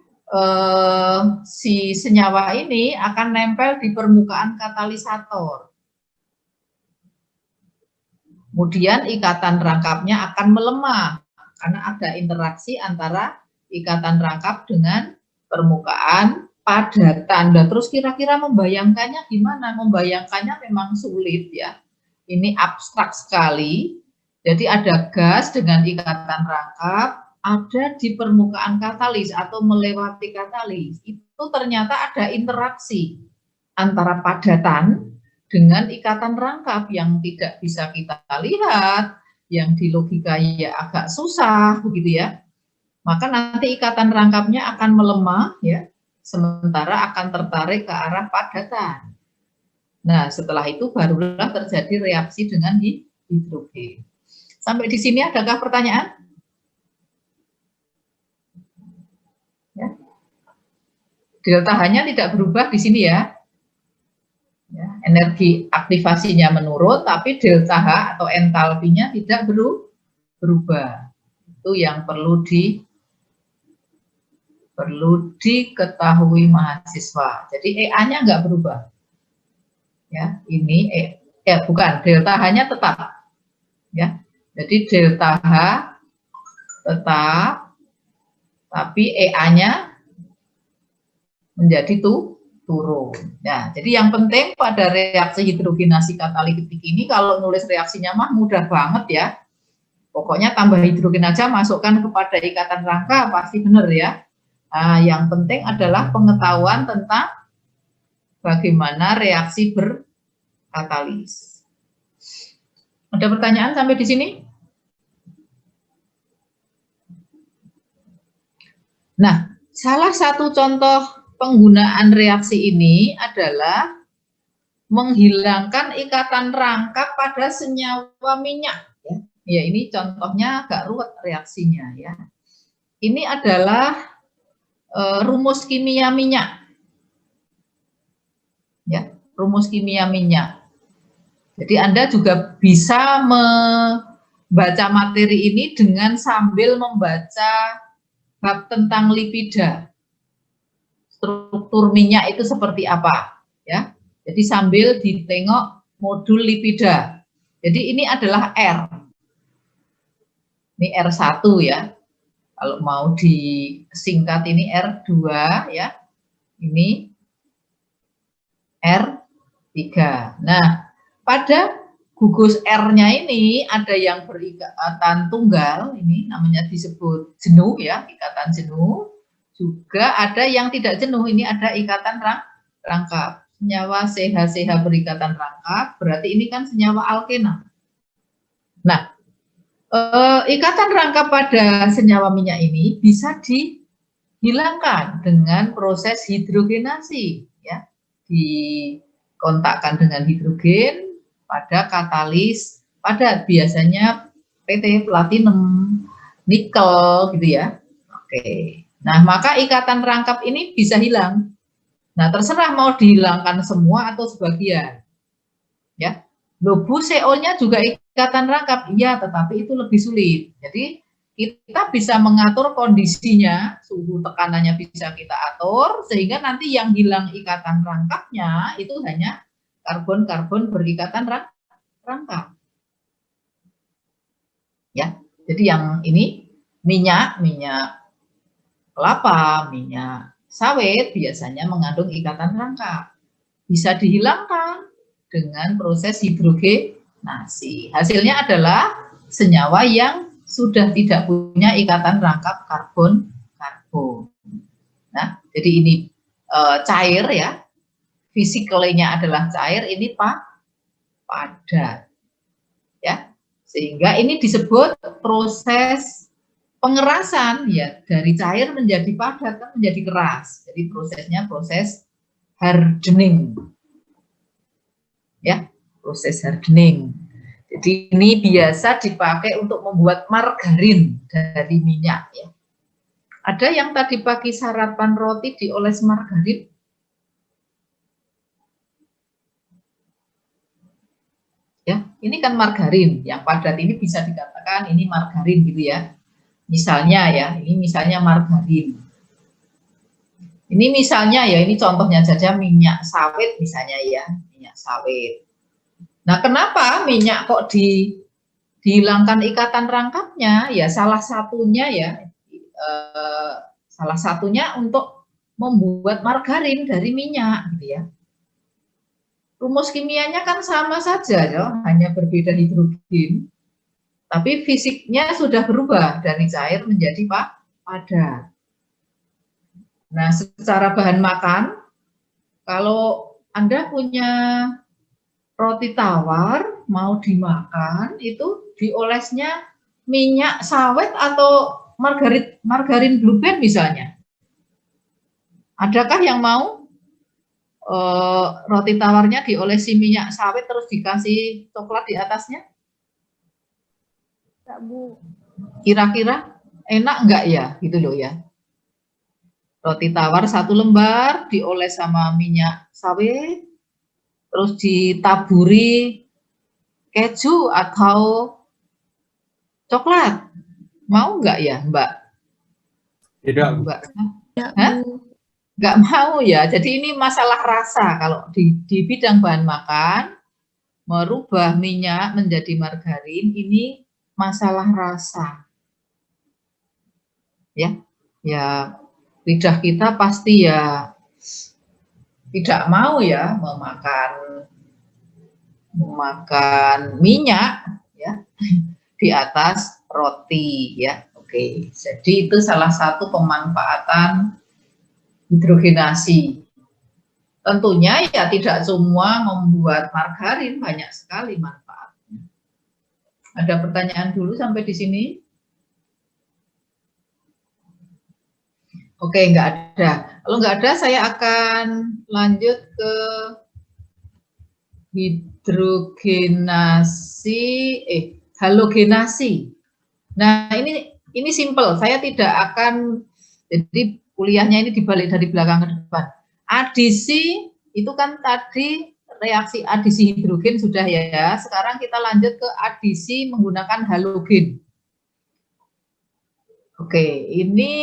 si senyawa ini akan nempel di permukaan katalisator. Kemudian ikatan rangkapnya akan melemah karena ada interaksi antara ikatan rangkap dengan permukaan padatan. Dan terus kira-kira membayangkannya gimana? Membayangkannya memang sulit ya. Ini abstrak sekali. Jadi ada gas dengan ikatan rangkap, ada di permukaan katalis atau melewati katalis. Itu ternyata ada interaksi antara padatan dengan ikatan rangkap yang tidak bisa kita lihat, yang di logika ya agak susah begitu ya. Maka nanti ikatan rangkapnya akan melemah ya. Sementara akan tertarik ke arah padatan. Nah, setelah itu barulah terjadi reaksi dengan hidrogen. Sampai di sini adakah pertanyaan? Ya. Delta H-nya tidak berubah di sini ya. Ya, energi aktivasinya menurun, tapi delta H atau entalpinya tidak berubah. Itu yang perlu diketahui mahasiswa. Jadi EA-nya nggak berubah. Ya, ini bukan, delta H-nya tetap. Ya. Jadi delta H tetap, tapi EA-nya menjadi turun. Ya, jadi yang penting pada reaksi hidrogenasi katalitik ini kalau nulis reaksinya mah mudah banget ya. Pokoknya tambah hidrogen aja, masukkan kepada ikatan rangka pasti benar ya. Nah, yang penting adalah pengetahuan tentang bagaimana reaksi berkatalis. Ada pertanyaan sampai di sini? Nah, salah satu contoh penggunaan reaksi ini adalah menghilangkan ikatan rangkap pada senyawa minyak. Ya, ini contohnya agak ruwet reaksinya ya. Ini adalah rumus kimia minyak. Ya, rumus kimia minyak. Jadi Anda juga bisa membaca materi ini dengan sambil membaca bab tentang lipida. Struktur minyak itu seperti apa, ya. Jadi sambil ditengok modul lipida. Jadi ini adalah R. Ini R1 ya. Kalau mau disingkat ini R2 ya. Ini R3. Nah, pada gugus R-nya ini ada yang berikatan tunggal, ini namanya disebut jenuh ya, ikatan jenuh. Juga ada yang tidak jenuh, ini ada ikatan rangkap. Senyawa CH berikatan rangkap, berarti ini kan senyawa alkena. Nah, ikatan rangkap pada senyawa minyak ini bisa dihilangkan dengan proses hidrogenasi, ya, dikontakkan dengan hidrogen pada katalis padat, biasanya PT platinum, nikel, gitu ya. Oke, nah maka ikatan rangkap ini bisa hilang. Nah terserah mau dihilangkan semua atau sebagian, ya. Lobu CO-nya juga ikatan rangkap, iya, tetapi itu lebih sulit. Jadi kita bisa mengatur kondisinya, suhu tekanannya bisa kita atur, sehingga nanti yang hilang ikatan rangkapnya itu hanya karbon-karbon berikatan rangkap. Ya, jadi yang ini minyak kelapa, minyak sawit biasanya mengandung ikatan rangkap. Bisa dihilangkan dengan proses hidrogenasi. Hasilnya adalah senyawa yang sudah tidak punya ikatan rangkap karbon-karbon. Nah, jadi ini cair ya. Fisikalinya adalah cair, ini padat. Ya, sehingga ini disebut proses pengerasan ya, dari cair menjadi padat kan menjadi keras. Jadi prosesnya proses hardening. Ya, proses hardening. Jadi ini biasa dipakai untuk membuat margarin dari minyak ya. Ada yang tadi pagi sarapan roti dioles margarin? Ya, ini kan margarin. Yang padat ini bisa dikatakan ini margarin gitu ya. Misalnya ya, ini misalnya margarin. Ini misalnya ya, ini contohnya saja minyak sawit misalnya ya, minyak sawit. Nah, kenapa minyak kok dihilangkan ikatan rangkapnya? Ya, salah satunya ya, salah satunya untuk membuat margarin dari minyak, gitu ya. Rumus kimianya kan sama saja, ya, hanya berbeda hidrogen, tapi fisiknya sudah berubah dari cair menjadi padat. Nah, secara bahan makan, kalau Anda punya roti tawar mau dimakan itu diolesnya minyak sawit atau margarin Blue Band misalnya. Adakah yang mau roti tawarnya diolesi minyak sawit terus dikasih coklat di atasnya? Enggak, Bu. Kira-kira enak enggak ya? Gitu loh ya. Roti tawar 1 lembar dioles sama minyak sawit, terus ditaburi keju atau coklat. Mau nggak ya, Mbak? Tidak, Bu. Mbak. Enggak, Hah? Bu. Nggak mau ya. Jadi ini masalah rasa. Kalau di bidang bahan makan, merubah minyak menjadi margarin, ini masalah rasa. Ya, ya lidah kita pasti ya tidak mau ya memakan minyak ya di atas roti ya. Oke, jadi itu salah satu pemanfaatan hidrogenasi. Tentunya ya tidak semua membuat margarin, banyak sekali manfaatnya. Ada pertanyaan dulu sampai di sini? Oke, nggak ada. Kalau nggak ada, saya akan lanjut ke halogenasi. Nah, ini simple. Saya tidak akan, jadi kuliahnya ini dibalik dari belakang ke depan. Adisi itu kan tadi reaksi adisi hidrogen sudah ya. Sekarang kita lanjut ke adisi menggunakan halogen. Oke, ini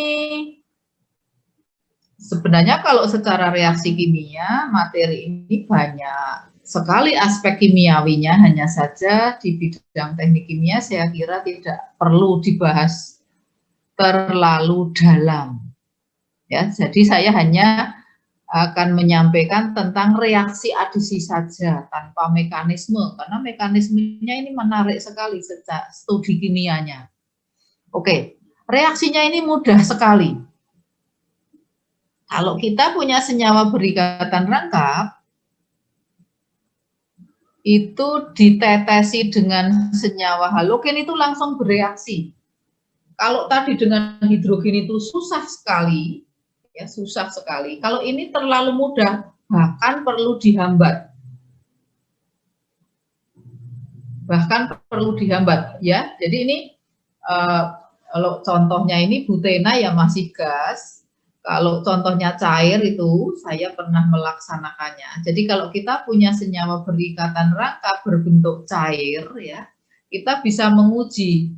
sebenarnya kalau secara reaksi kimia, materi ini banyak sekali aspek kimiawinya, hanya saja di bidang teknik kimia saya kira tidak perlu dibahas terlalu dalam. Ya, jadi saya hanya akan menyampaikan tentang reaksi adisi saja tanpa mekanisme, karena mekanismenya ini menarik sekali sejak studi kimianya. Oke, reaksinya ini mudah sekali. Kalau kita punya senyawa berikatan rangkap, itu ditetesi dengan senyawa halogen itu langsung bereaksi. Kalau tadi dengan hidrogen itu susah sekali, ya susah sekali. Kalau ini terlalu mudah, bahkan perlu dihambat. Bahkan perlu dihambat, ya. Jadi ini kalau contohnya ini butena ya masih gas. Kalau contohnya cair itu saya pernah melaksanakannya. Jadi kalau kita punya senyawa berikatan rangkap berbentuk cair ya, kita bisa menguji.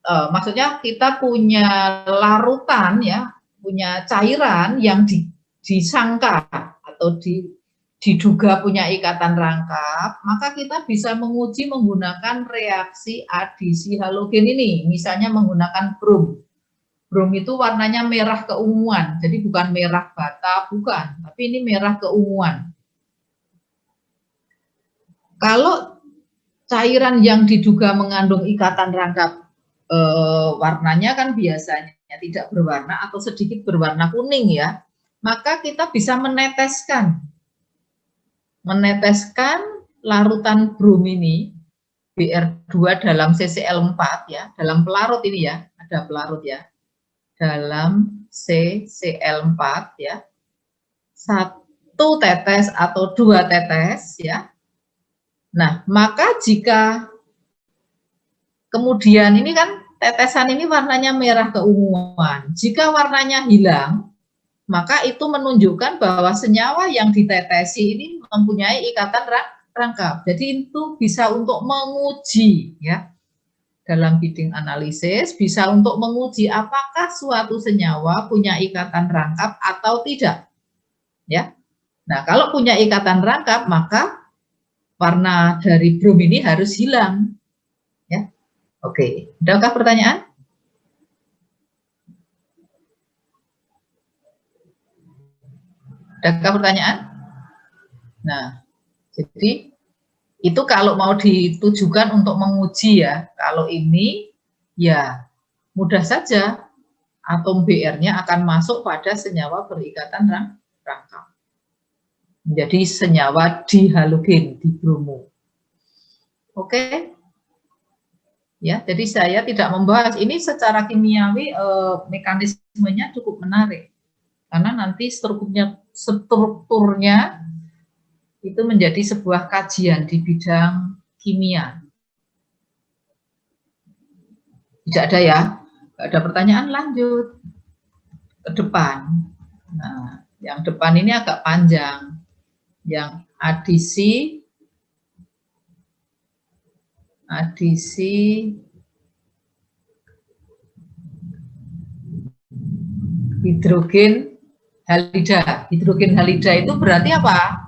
Maksudnya kita punya larutan ya, punya cairan yang disangka atau diduga punya ikatan rangkap, maka kita bisa menguji menggunakan reaksi adisi halogen ini. Misalnya menggunakan brom. Brom itu warnanya merah keunguan, jadi bukan merah bata, bukan, tapi ini merah keunguan. Kalau cairan yang diduga mengandung ikatan rangkap warnanya kan biasanya tidak berwarna atau sedikit berwarna kuning ya, maka kita bisa meneteskan larutan brom ini Br2 dalam CCl4 ya, dalam pelarut ini ya, ada pelarut ya, dalam CCl4 ya, 1 tetes atau 2 tetes ya. Nah, maka jika kemudian ini kan tetesan ini warnanya merah keunguan, jika warnanya hilang, maka itu menunjukkan bahwa senyawa yang ditetesi ini mempunyai ikatan rangkap. Jadi itu bisa untuk menguji ya, dalam bidding analisis bisa untuk menguji apakah suatu senyawa punya ikatan rangkap atau tidak ya. Nah, kalau punya ikatan rangkap maka warna dari brom ini harus hilang ya. Oke, adakah pertanyaan? Adakah pertanyaan? Nah, jadi itu kalau mau ditujukan untuk menguji ya. Kalau ini ya mudah saja atom Br-nya akan masuk pada senyawa berikatan rangkap. Menjadi senyawa dihalogen, dibromo. Oke. Ya, jadi saya tidak membahas ini secara kimiawi, mekanismenya cukup menarik. Karena nanti strukturnya itu menjadi sebuah kajian di bidang kimia. Tidak ada ya? Tidak ada pertanyaan, lanjut ke depan. Nah, yang depan ini agak panjang. Yang adisi hidrogen halida. Hidrogen halida itu berarti apa?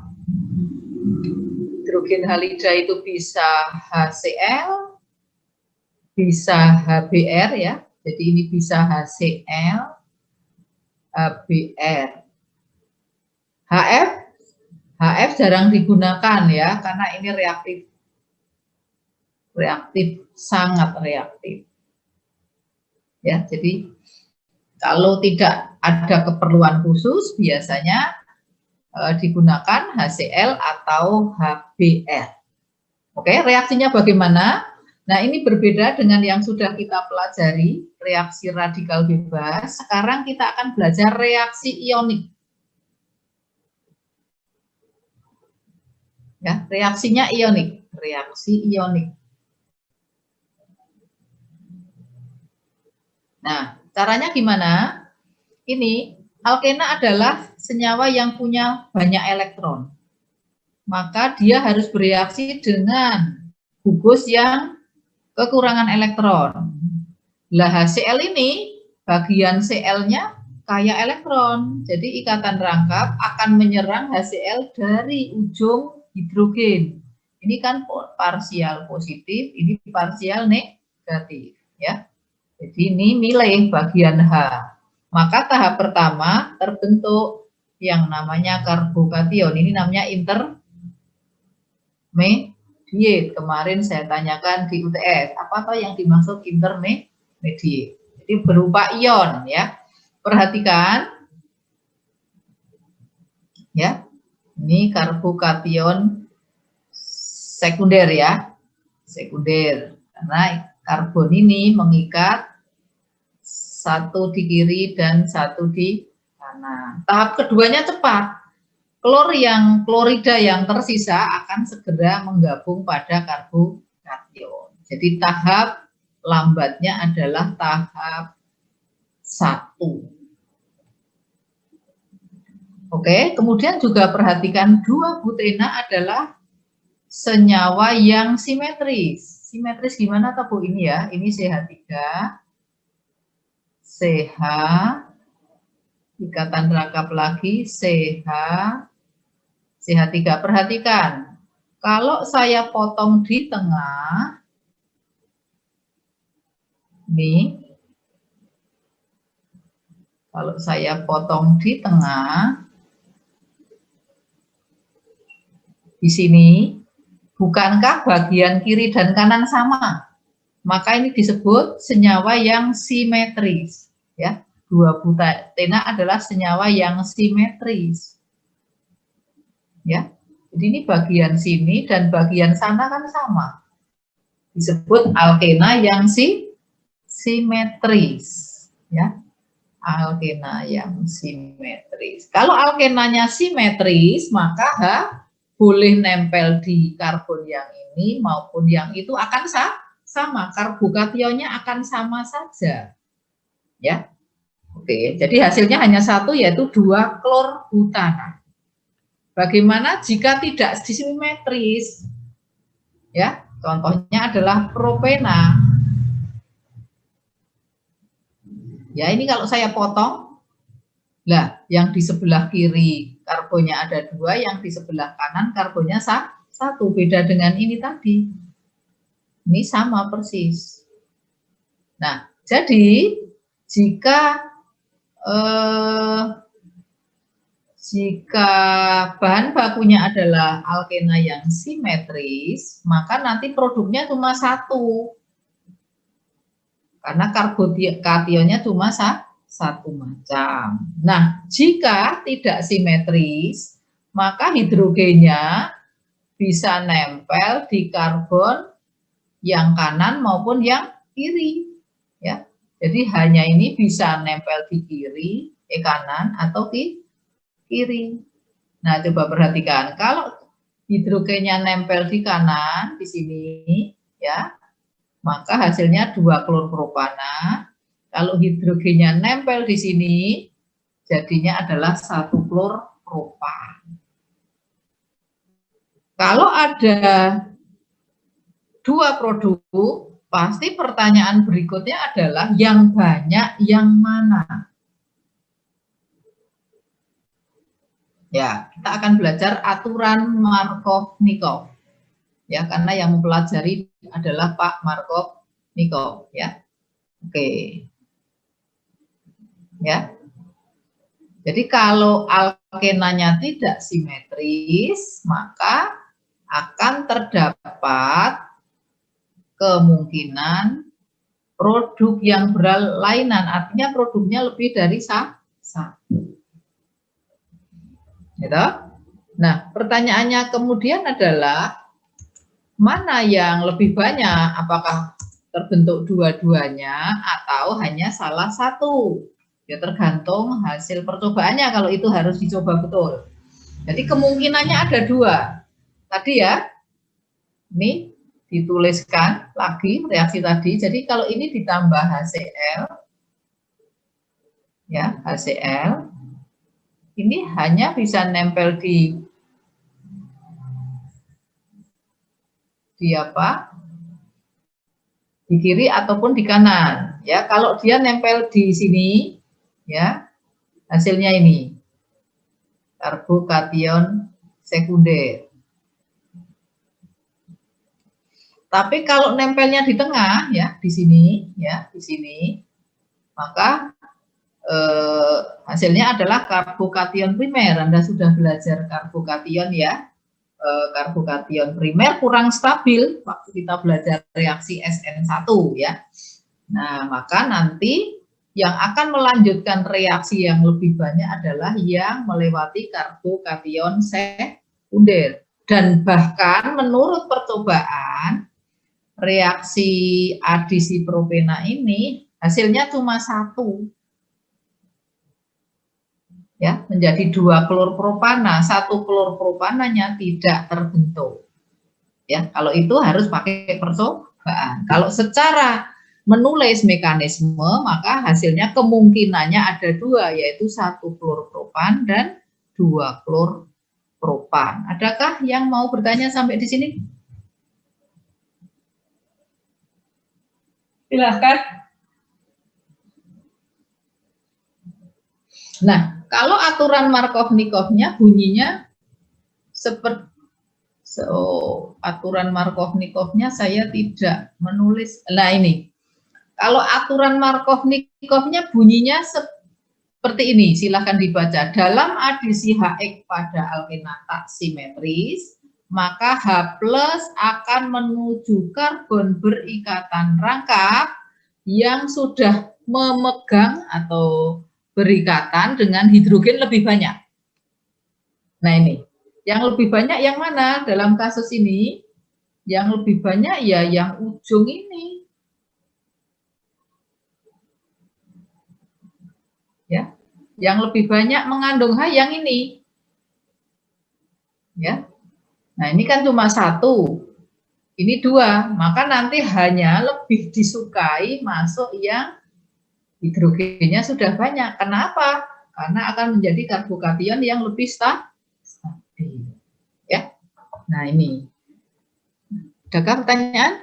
Hidrogen halida itu bisa HCl, bisa HBr ya. Jadi ini bisa HCl, HBr. HF jarang digunakan ya, karena ini reaktif, sangat reaktif. Ya, jadi kalau tidak ada keperluan khusus biasanya digunakan HCl atau HBr. Oke, reaksinya bagaimana? Nah, ini berbeda dengan yang sudah kita pelajari, reaksi radikal bebas. Sekarang kita akan belajar reaksi ionik. Ya, reaksinya ionik, reaksi ionik. Nah, caranya gimana? Ini alkena adalah senyawa yang punya banyak elektron. Maka dia harus bereaksi dengan gugus yang kekurangan elektron. Lah HCl ini bagian Cl-nya kaya elektron. Jadi ikatan rangkap akan menyerang HCl dari ujung hidrogen. Ini kan parsial positif, ini parsial negatif ya. Jadi ini milih bagian H. Maka tahap pertama terbentuk yang namanya karbokation. Ini namanya intermediate. Kemarin saya tanyakan di UTS, apa toh yang dimaksud intermediate? Jadi berupa ion ya. Perhatikan ya. Ini karbokation sekunder ya. Sekunder. Karena karbon ini mengikat satu di kiri dan satu di kanan. Tahap keduanya cepat. Klorida yang tersisa akan segera menggabung pada karbokation. Jadi tahap lambatnya adalah tahap 1. Oke, kemudian juga perhatikan 2-butena adalah senyawa yang simetris. Simetris gimana toh Bu ini ya? Ini CH3, CH, ikatan rangkap lagi CH, CH3. Perhatikan, kalau saya potong di tengah, nih, kalau saya potong di tengah, di sini, bukankah bagian kiri dan kanan sama? Maka ini disebut senyawa yang simetris. Ya, 2-butena adalah senyawa yang simetris. Ya, Jadi ini bagian sini dan bagian sana kan sama. Disebut alkena yang simetris, ya. Alkena yang simetris. Kalau alkenanya simetris, maka H boleh nempel di karbon yang ini maupun yang itu akan sama. Karbokationnya akan sama saja. Ya. Oke, jadi hasilnya hanya satu, yaitu 2 klorbutana. Bagaimana jika tidak simetris? Ya, contohnya adalah propena. Ya, ini kalau saya potong, lah yang di sebelah kiri karbonnya ada 2, yang di sebelah kanan karbonnya 1. Beda dengan ini tadi. Ini sama persis. Nah, jadi jika bahan bakunya adalah alkena yang simetris, maka nanti produknya cuma 1. Karena karbokationnya cuma 1 macam. Nah, jika tidak simetris, maka hidrogennya bisa nempel di karbon yang kanan maupun yang kiri. Ya, jadi hanya ini bisa nempel di kiri, kanan atau kiri. Nah, coba perhatikan, kalau hidrogennya nempel di kanan di sini, ya, maka hasilnya 2 klorpropana. Kalau hidrogennya nempel di sini, jadinya adalah 1 klorpropan. Kalau ada 2 produk, pasti pertanyaan berikutnya adalah yang banyak yang mana? Ya, kita akan belajar aturan Markov-Nikov. Ya, karena yang mempelajari adalah Pak Markov-Nikov, ya. Oke. Ya. Jadi kalau alkenanya tidak simetris, maka akan terdapat kemungkinan produk yang berlainan, artinya produknya lebih dari 1. Gitu? Nah, pertanyaannya kemudian adalah mana yang lebih banyak, apakah terbentuk dua-duanya atau hanya salah satu? Ya tergantung hasil percobaannya, kalau itu harus dicoba betul. Jadi kemungkinannya ada 2. Tadi ya, ini dituliskan lagi reaksi tadi. Jadi kalau ini ditambah HCl, ya HCl, ini hanya bisa nempel di apa? Di kiri ataupun di kanan. Ya, kalau dia nempel di sini, ya hasilnya ini karbokation sekunder. Tapi kalau nempelnya di tengah, ya di sini, ya di sini, maka hasilnya adalah karbokation primer. Anda sudah belajar karbokation, ya. Karbokation primer kurang stabil waktu kita belajar reaksi SN1, ya. Nah, maka nanti yang akan melanjutkan reaksi yang lebih banyak adalah yang melewati karbokation sekunder. Dan bahkan menurut percobaan, reaksi adisi propena ini hasilnya cuma 1. Ya, menjadi 2 klorpropana, 1 klorpropananya tidak terbentuk. Ya, kalau itu harus pakai percobaan. Kalau secara menulis mekanisme, maka hasilnya kemungkinannya ada 2, yaitu 1 klorpropan dan 2 klorpropan. Adakah yang mau bertanya sampai di sini? Silahkan. Nah, kalau aturan Markov-Nikovnya bunyinya seperti aturan Markov-Nikovnya saya tidak menulis. Nah, ini. Kalau aturan Markov-Nikovnya bunyinya seperti ini, silahkan dibaca. Dalam adisi HX pada alkena tak simetris, maka H+ akan menuju karbon berikatan rangkap yang sudah memegang atau berikatan dengan hidrogen lebih banyak. Nah, ini. Yang lebih banyak yang mana dalam kasus ini? Yang lebih banyak ya yang ujung ini. Ya. Yang lebih banyak mengandung H yang ini. Ya. Nah, ini kan cuma satu. Ini dua, maka nanti hanya lebih disukai masuk yang hidrogennya sudah banyak. Kenapa? Karena akan menjadi karbokation yang lebih stabil. Ya. Nah, ini. Adakah pertanyaan?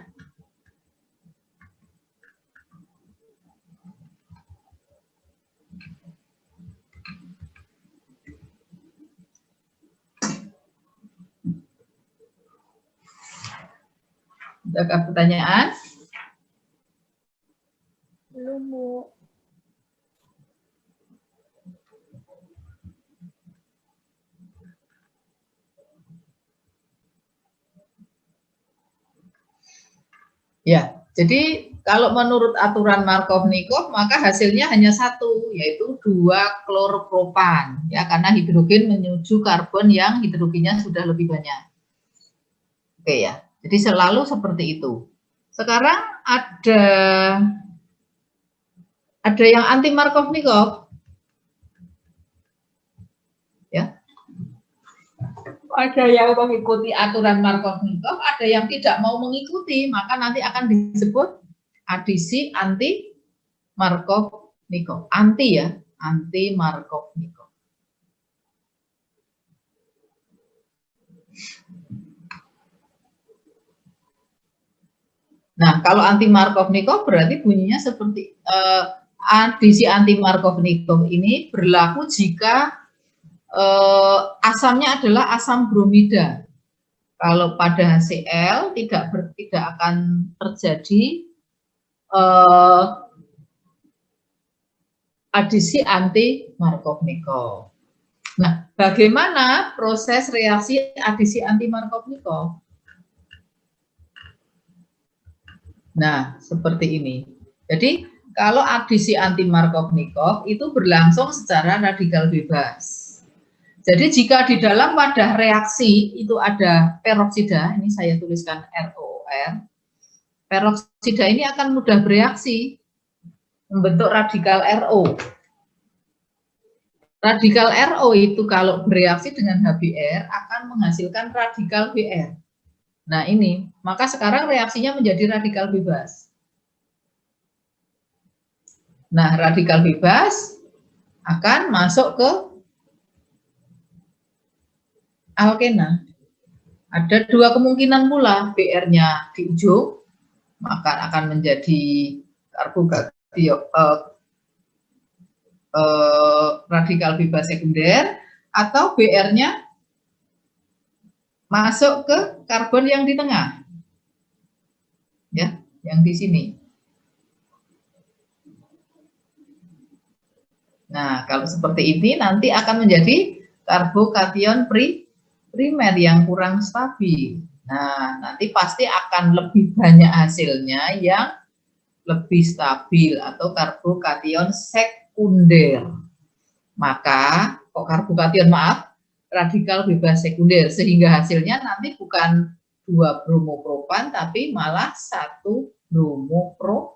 Adakah pertanyaan? Belum, Bu. Ya, jadi kalau menurut aturan Markov-Nikov maka hasilnya hanya satu, yaitu 2 kloropropan, ya, karena hidrogen menuju karbon yang hidrogennya sudah lebih banyak. Oke ya, jadi selalu seperti itu. Sekarang ada yang anti Markov-Nikov, ya. Ada yang mengikuti aturan Markov-Nikov, ada yang tidak mau mengikuti, maka nanti akan disebut adisi anti Markov-Nikov. Anti ya, anti Markov-Nikov. Nah, kalau anti Markov-Nikov berarti bunyinya seperti adisi anti Markov-Nikov ini berlaku jika asamnya adalah asam bromida. Kalau pada HCl tidak akan terjadi adisi anti Markov-Nikov. Nah, bagaimana proses reaksi adisi anti Markov-Nikov? Nah, seperti ini. Jadi, kalau adisi anti Markov-Nikov itu berlangsung secara radikal bebas. Jadi jika di dalam wadah reaksi itu ada peroksida, ini saya tuliskan ROR, peroksida ini akan mudah bereaksi, membentuk radikal RO. Radikal RO itu kalau bereaksi dengan HBr akan menghasilkan radikal Br. Nah ini, maka sekarang reaksinya menjadi radikal bebas. Nah radikal bebas akan masuk ke alkena. Ada 2 kemungkinan pula, Br-nya di ujung, maka akan menjadi karbokation radikal bebas sekunder, atau Br-nya masuk ke karbon yang di tengah, ya, yang di sini. Nah, kalau seperti ini nanti akan menjadi karbokation primer yang kurang stabil. Nah, nanti pasti akan lebih banyak hasilnya yang lebih stabil atau karbokation sekunder. Maka, kok karbokation, maaf, radikal bebas sekunder, sehingga hasilnya nanti bukan 2 bromopropan tapi malah 1 bromopropan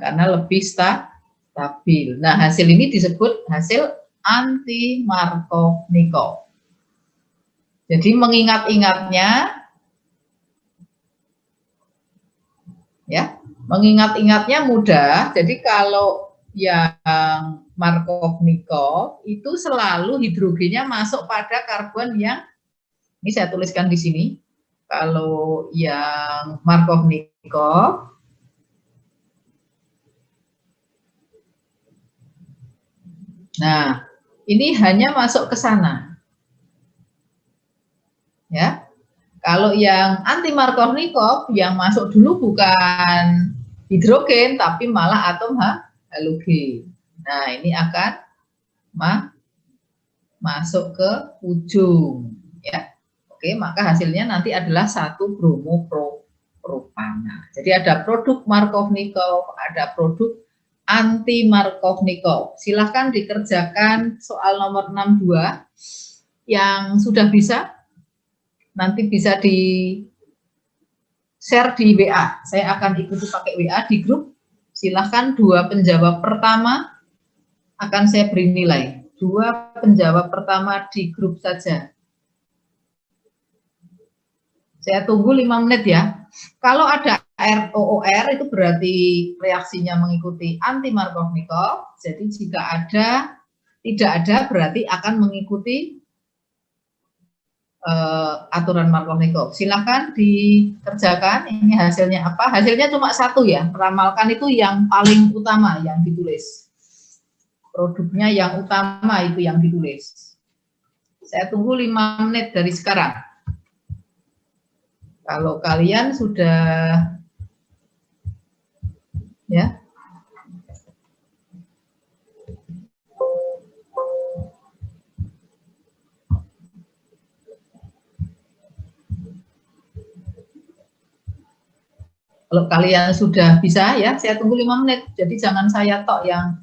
karena lebih stabil. Nah, hasil ini disebut hasil anti Markov-Nikov. Jadi mengingat-ingatnya, ya, mengingat-ingatnya mudah. Jadi kalau yang Markov-Nikov itu selalu hidrogennya masuk pada karbon yang, ini saya tuliskan di sini. Kalau yang Markov-Nikov, nah ini hanya masuk ke sana. Ya, kalau yang anti Markov-Nikov yang masuk dulu bukan hidrogen tapi malah atom halogen. Nah, ini akan masuk ke ujung, ya. Oke, maka hasilnya nanti adalah 1 bromopropan. Nah, jadi ada produk Markov-Nikov, ada produk anti Markov-Nikov. Silahkan dikerjakan soal nomor 62. Yang sudah bisa, nanti bisa di share di WA. Saya akan ikuti pakai WA di grup. Silahkan 2 penjawab pertama akan saya beri nilai. 2 penjawab pertama di grup saja. Saya tunggu 5 menit ya. Kalau ada ROOR itu berarti reaksinya mengikuti anti Markovnikov. Jadi jika tidak ada berarti akan mengikuti aturan Markovnikov. Silakan dikerjakan. Ini hasilnya apa? Hasilnya cuma 1 ya. Meramalkan itu yang paling utama yang ditulis. Produknya yang utama itu yang ditulis. Saya tunggu 5 menit dari sekarang. Kalau kalian sudah ya. Kalau kalian sudah bisa ya, saya tunggu 5 menit. Jadi jangan saya tok yang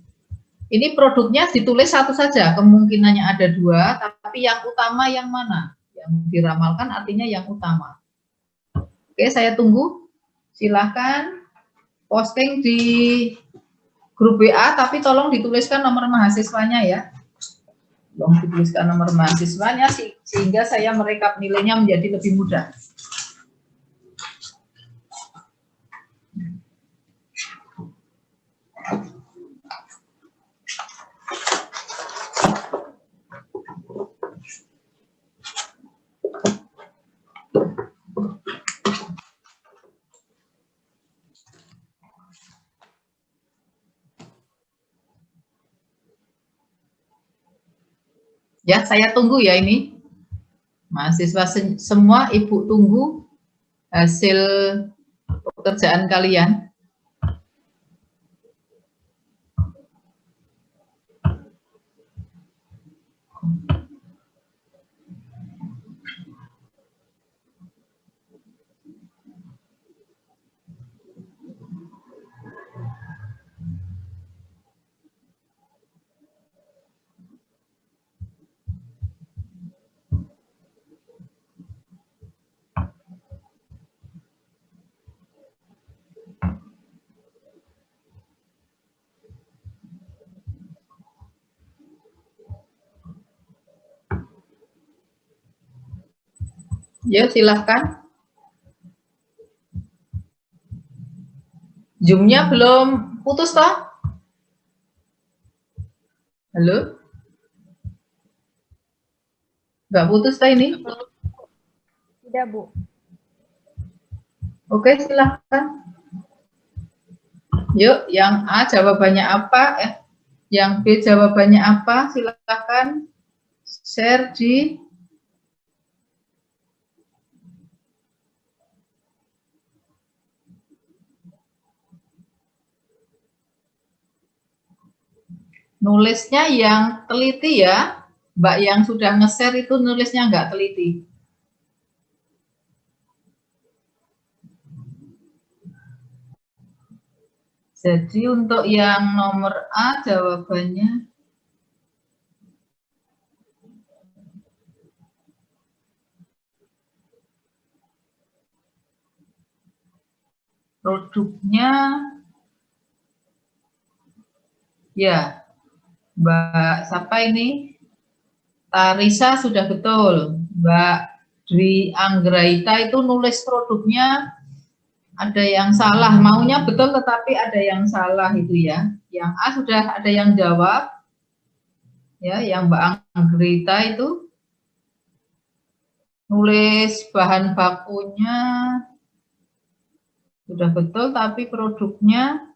ini produknya ditulis 1 saja, kemungkinannya ada 2, tapi yang utama yang mana? Yang diramalkan artinya yang utama. Oke, saya tunggu. Silahkan posting di grup WA, tapi tolong dituliskan nomor mahasiswanya ya. Tolong dituliskan nomor mahasiswanya sehingga saya merekap nilainya menjadi lebih mudah. Ya, saya tunggu ya ini. Mahasiswa semua, Ibu tunggu hasil pekerjaan kalian. Ya, silahkan. Zoom-nya belum putus toh? Halo? Nggak putus toh ini? Tidak, Bu. Oke, silahkan. Yuk, yang A jawabannya apa? Yang B jawabannya apa? Silahkan share di nulisnya yang teliti ya. Mbak yang sudah nge-share itu nulisnya nggak teliti. Jadi untuk yang nomor A jawabannya produknya ya Mbak siapa ini? Tarisa sudah betul. Mbak Dwi Anggraita itu nulis produknya ada yang salah. Maunya betul tetapi ada yang salah itu ya. Yang A sudah ada yang jawab. Ya, yang Mbak Anggraita itu nulis bahan bakunya sudah betul tapi produknya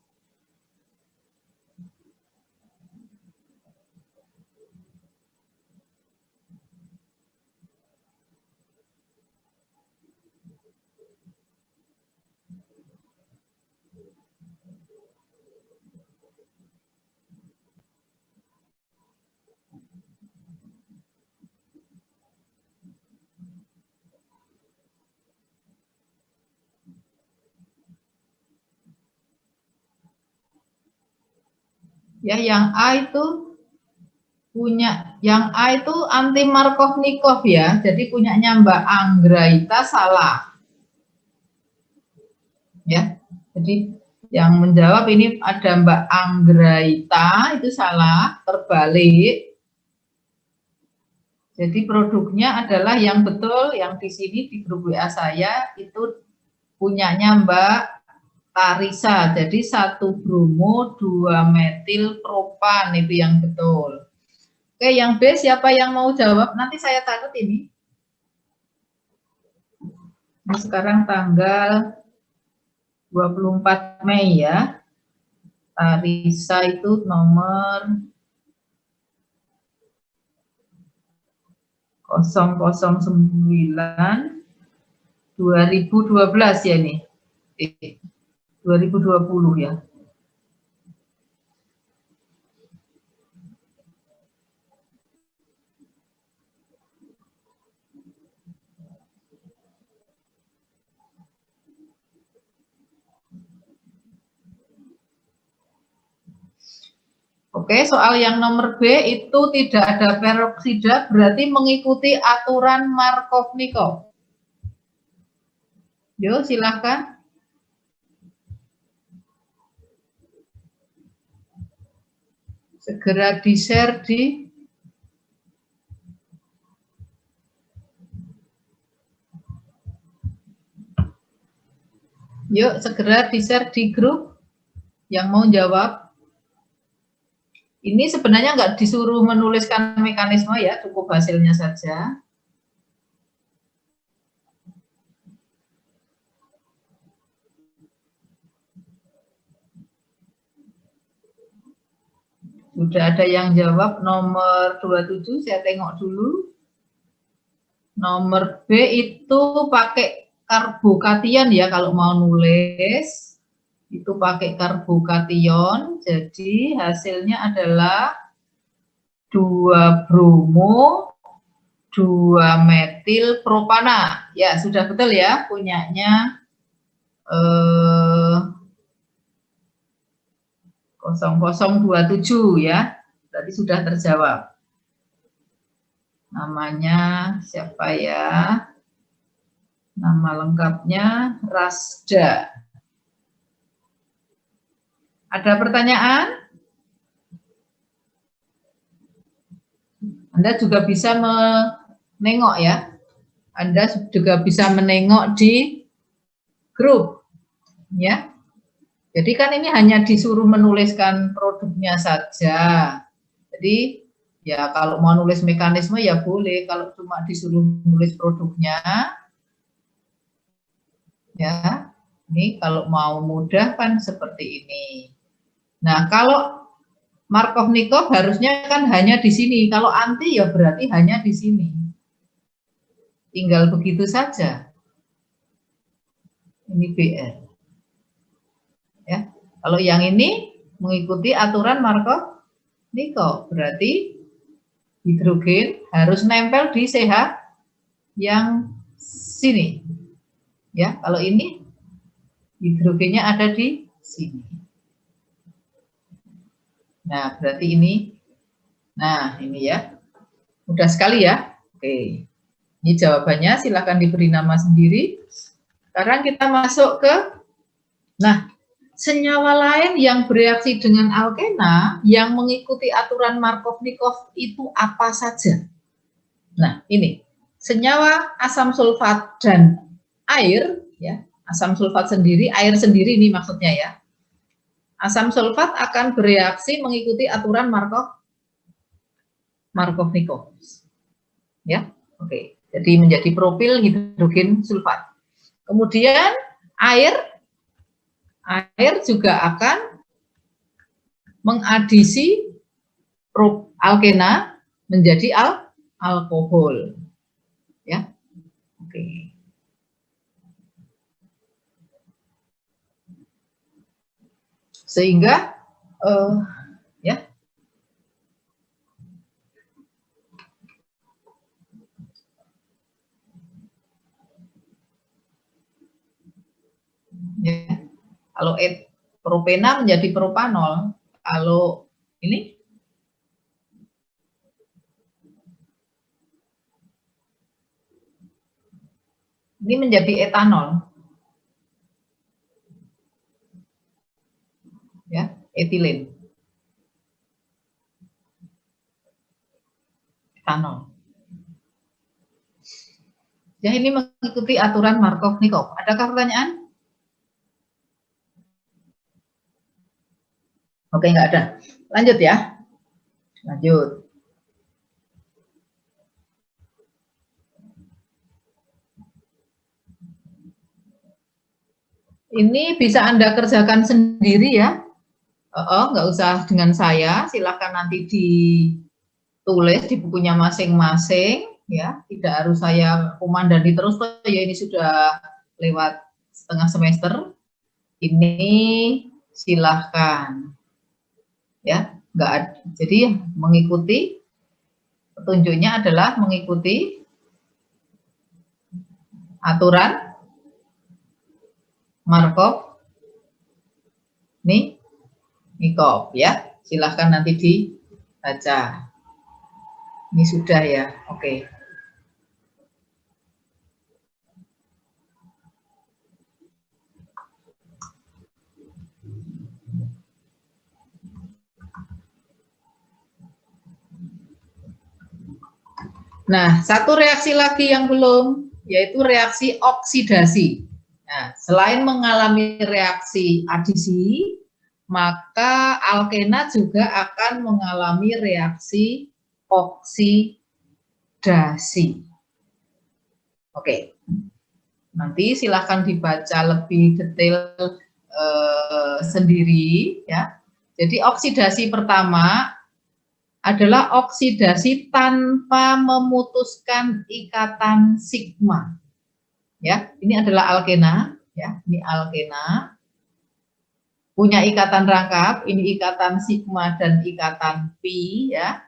ya yang A itu Punya yang A itu anti Markovnikov ya, jadi punyanya Mbak Anggraita salah. Ya, jadi yang menjawab ini ada Mbak Anggraita itu salah, terbalik. Jadi produknya adalah yang betul, yang di sini di grup WA saya itu punyanya Mbak Tarisa. Jadi 1 bromo 2 metil propan itu yang betul. Oke, yang B siapa yang mau jawab? Nanti saya catat ini. Ini sekarang tanggal 24 Mei ya. Tarisa itu nomor 009 2012 ya ini. 2020 ya. Oke, soal yang nomor B itu tidak ada peroksida, berarti mengikuti aturan Markovnikov. Yuk, silahkan. Segera di-share di Yuk, segera di-share di grup yang mau jawab. Ini sebenarnya nggak disuruh menuliskan mekanisme ya, cukup hasilnya saja. Sudah ada yang jawab nomor 27, saya tengok dulu. Nomor B itu pakai karbokation ya kalau mau nulis. Itu pakai karbokation, jadi hasilnya adalah 2 bromo 2 metil propana. Ya, sudah betul ya, punyanya 0027 ya. Berarti sudah terjawab. Namanya siapa ya? Nama lengkapnya Rasda. Ada pertanyaan? Anda juga bisa menengok ya. Anda juga bisa menengok di grup ya. Jadi kan ini hanya disuruh menuliskan produknya saja. Jadi ya kalau mau nulis mekanisme ya boleh, kalau cuma disuruh nulis produknya ya. Ini kalau mau mudah kan seperti ini. Nah, kalau Markovnikov harusnya kan hanya di sini. Kalau anti ya berarti hanya di sini. Tinggal begitu saja. Ini BR. Ya. Kalau yang ini mengikuti aturan Markovnikov, berarti hidrogen harus nempel di CH yang sini. Ya, kalau ini hidrogennya ada di sini. Nah, berarti ini. Nah, ini ya. Mudah sekali ya. Oke. Ini jawabannya, silahkan diberi nama sendiri. Sekarang kita masuk ke, nah, senyawa lain yang bereaksi dengan alkena yang mengikuti aturan Markovnikov itu apa saja? Nah, ini. Senyawa asam sulfat dan air, ya. Asam sulfat sendiri, air sendiri ini maksudnya ya. Asam sulfat akan bereaksi mengikuti aturan Markovnikov. Ya, oke. Jadi menjadi propil hidrogen sulfat. Kemudian air juga akan mengadisi alkena menjadi alkohol. Ya, oke. Sehingga ya. Ya. Kalau propena menjadi propanol, kalau ini Ini menjadi etanol. Ya, etilen. Etanol. Ya, ini mengikuti aturan Markov-Nikov. Adakah pertanyaan? Oke, nggak ada. Lanjut ya. Lanjut. Ini bisa Anda kerjakan sendiri ya. Nggak usah dengan saya. Silakan nanti ditulis di bukunya masing-masing. Ya, tidak harus saya komandani terus. Ya, ini sudah lewat setengah semester. Ini silahkan. Ya, nggak ada. Jadi mengikuti petunjuknya adalah mengikuti aturan Markov-Nikov ya. Silahkan nanti dibaca. Ini sudah ya. Oke. Nah, satu reaksi lagi yang belum, yaitu reaksi oksidasi. Nah, selain mengalami reaksi adisi, maka alkena juga akan mengalami reaksi oksidasi. Oke, nanti silahkan dibaca lebih detail sendiri ya. Jadi oksidasi pertama adalah oksidasi tanpa memutuskan ikatan sigma. Ya, ini adalah alkena, ya, ini alkena. Punya ikatan rangkap, ini ikatan sigma dan ikatan pi, ya.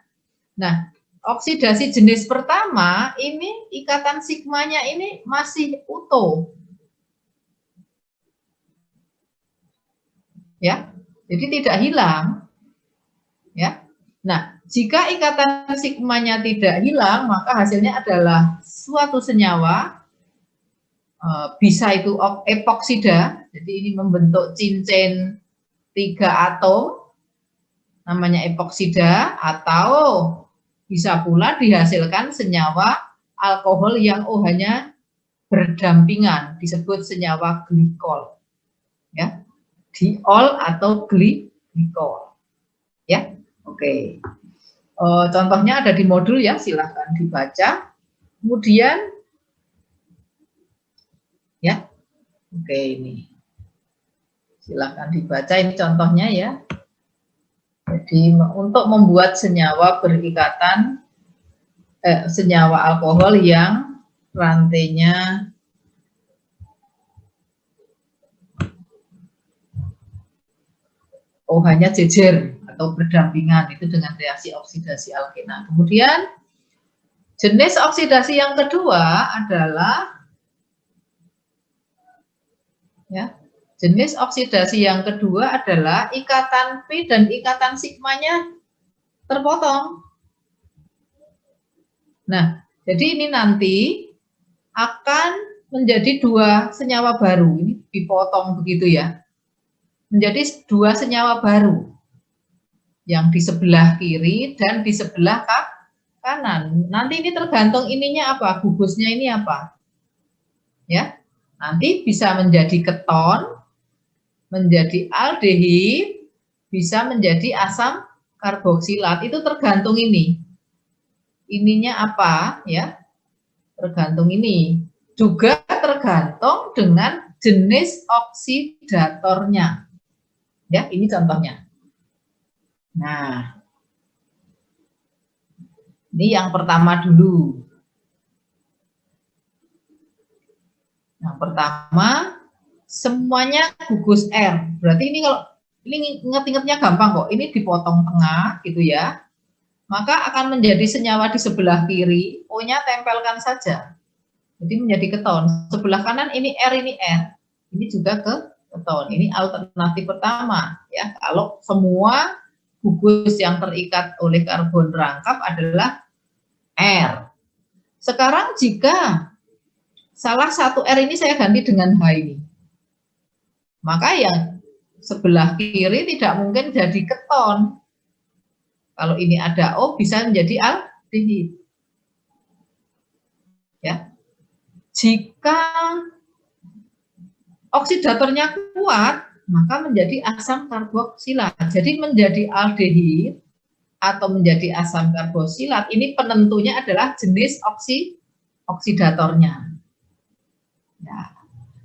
Nah, oksidasi jenis pertama, ini ikatan sigmanya ini masih utuh. Ya, jadi tidak hilang. Ya. Nah, jika ikatan sigmanya tidak hilang, maka hasilnya adalah suatu senyawa, bisa itu epoksida, jadi ini membentuk cincin 3 atom, namanya epoksida, atau bisa pula dihasilkan senyawa alkohol yang OH-nya berdampingan, disebut senyawa glikol. Ya, diol atau glikol. Ya, oke. Contohnya ada di modul ya, silahkan dibaca. Kemudian, ya, oke, ini silahkan dibaca, ini contohnya ya. Jadi untuk membuat senyawa berikatan, senyawa alkohol yang rantainya OH-nya jejer atau berdampingan, itu dengan reaksi oksidasi alkena. Kemudian jenis oksidasi yang kedua adalah, ya, jenis oksidasi yang kedua adalah ikatan P dan ikatan sigmanya terpotong. Nah, jadi ini nanti akan menjadi 2 senyawa baru, ini dipotong begitu ya, menjadi 2 senyawa baru yang di sebelah kiri dan di sebelah kanan. Nanti ini tergantung ininya apa, gugusnya ini apa, ya. Nanti bisa menjadi keton, menjadi aldehid, bisa menjadi asam karboksilat. Itu tergantung ini. Ininya apa, ya? Tergantung ini. Juga tergantung dengan jenis oksidatornya. Ya, ini contohnya. Nah, ini yang pertama dulu. Yang pertama, semuanya gugus R. Berarti ini kalau ini inget-ingetnya gampang kok. Ini dipotong tengah gitu ya. Maka akan menjadi senyawa di sebelah kiri, O-nya tempelkan saja. Jadi menjadi keton. Sebelah kanan ini R, ini R. Ini juga keton. Ini alternatif pertama ya. Kalau semua gugus yang terikat oleh karbon rangkap adalah R. Sekarang jika salah satu R ini saya ganti dengan H ini. Maka yang sebelah kiri tidak mungkin jadi keton. Kalau ini ada O bisa menjadi aldehid. Ya. Jika oksidatornya kuat, maka menjadi asam karboksilat. Jadi menjadi aldehid atau menjadi asam karboksilat, ini penentunya adalah jenis oksidatornya. Ya.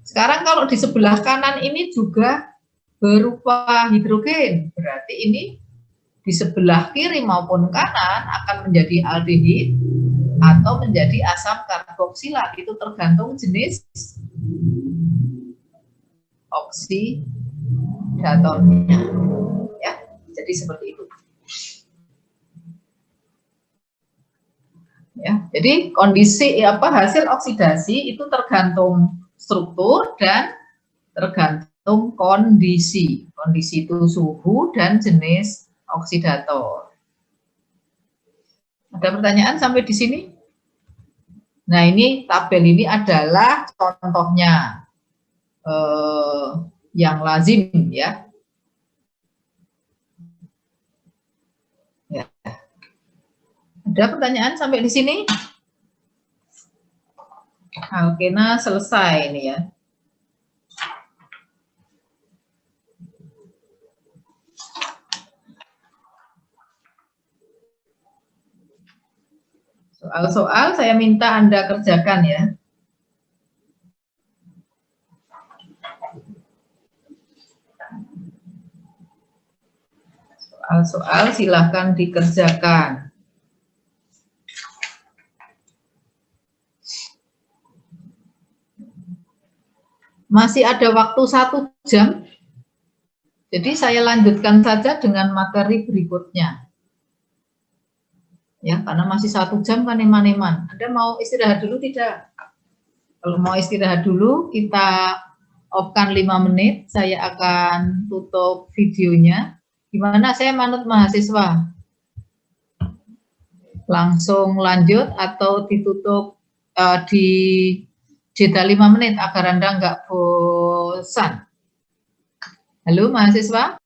Sekarang kalau di sebelah kanan ini juga berupa hidrogen, berarti ini di sebelah kiri maupun kanan akan menjadi aldehid atau menjadi asam karboksilat. Itu tergantung jenis oksidatornya. Ya, jadi seperti itu. Ya, jadi kondisi hasil oksidasi itu tergantung struktur dan tergantung kondisi. Kondisi itu suhu dan jenis oksidator. Ada pertanyaan sampai di sini? Nah, ini tabel ini adalah contohnya yang lazim ya. Ya. Ada pertanyaan sampai di sini? Alkena selesai ini ya. Soal-soal saya minta Anda kerjakan ya. Soal-soal silahkan dikerjakan. Masih ada waktu 1 jam. Jadi saya lanjutkan saja dengan materi berikutnya. Ya, karena masih 1 jam kan eman-eman. Anda mau istirahat dulu tidak? Kalau mau istirahat dulu, kita off-kan 5 menit. Saya akan tutup videonya. Gimana, saya manut mahasiswa? Langsung lanjut atau ditutup di jeda 5 menit agar Anda nggak bosan? Halo mahasiswa?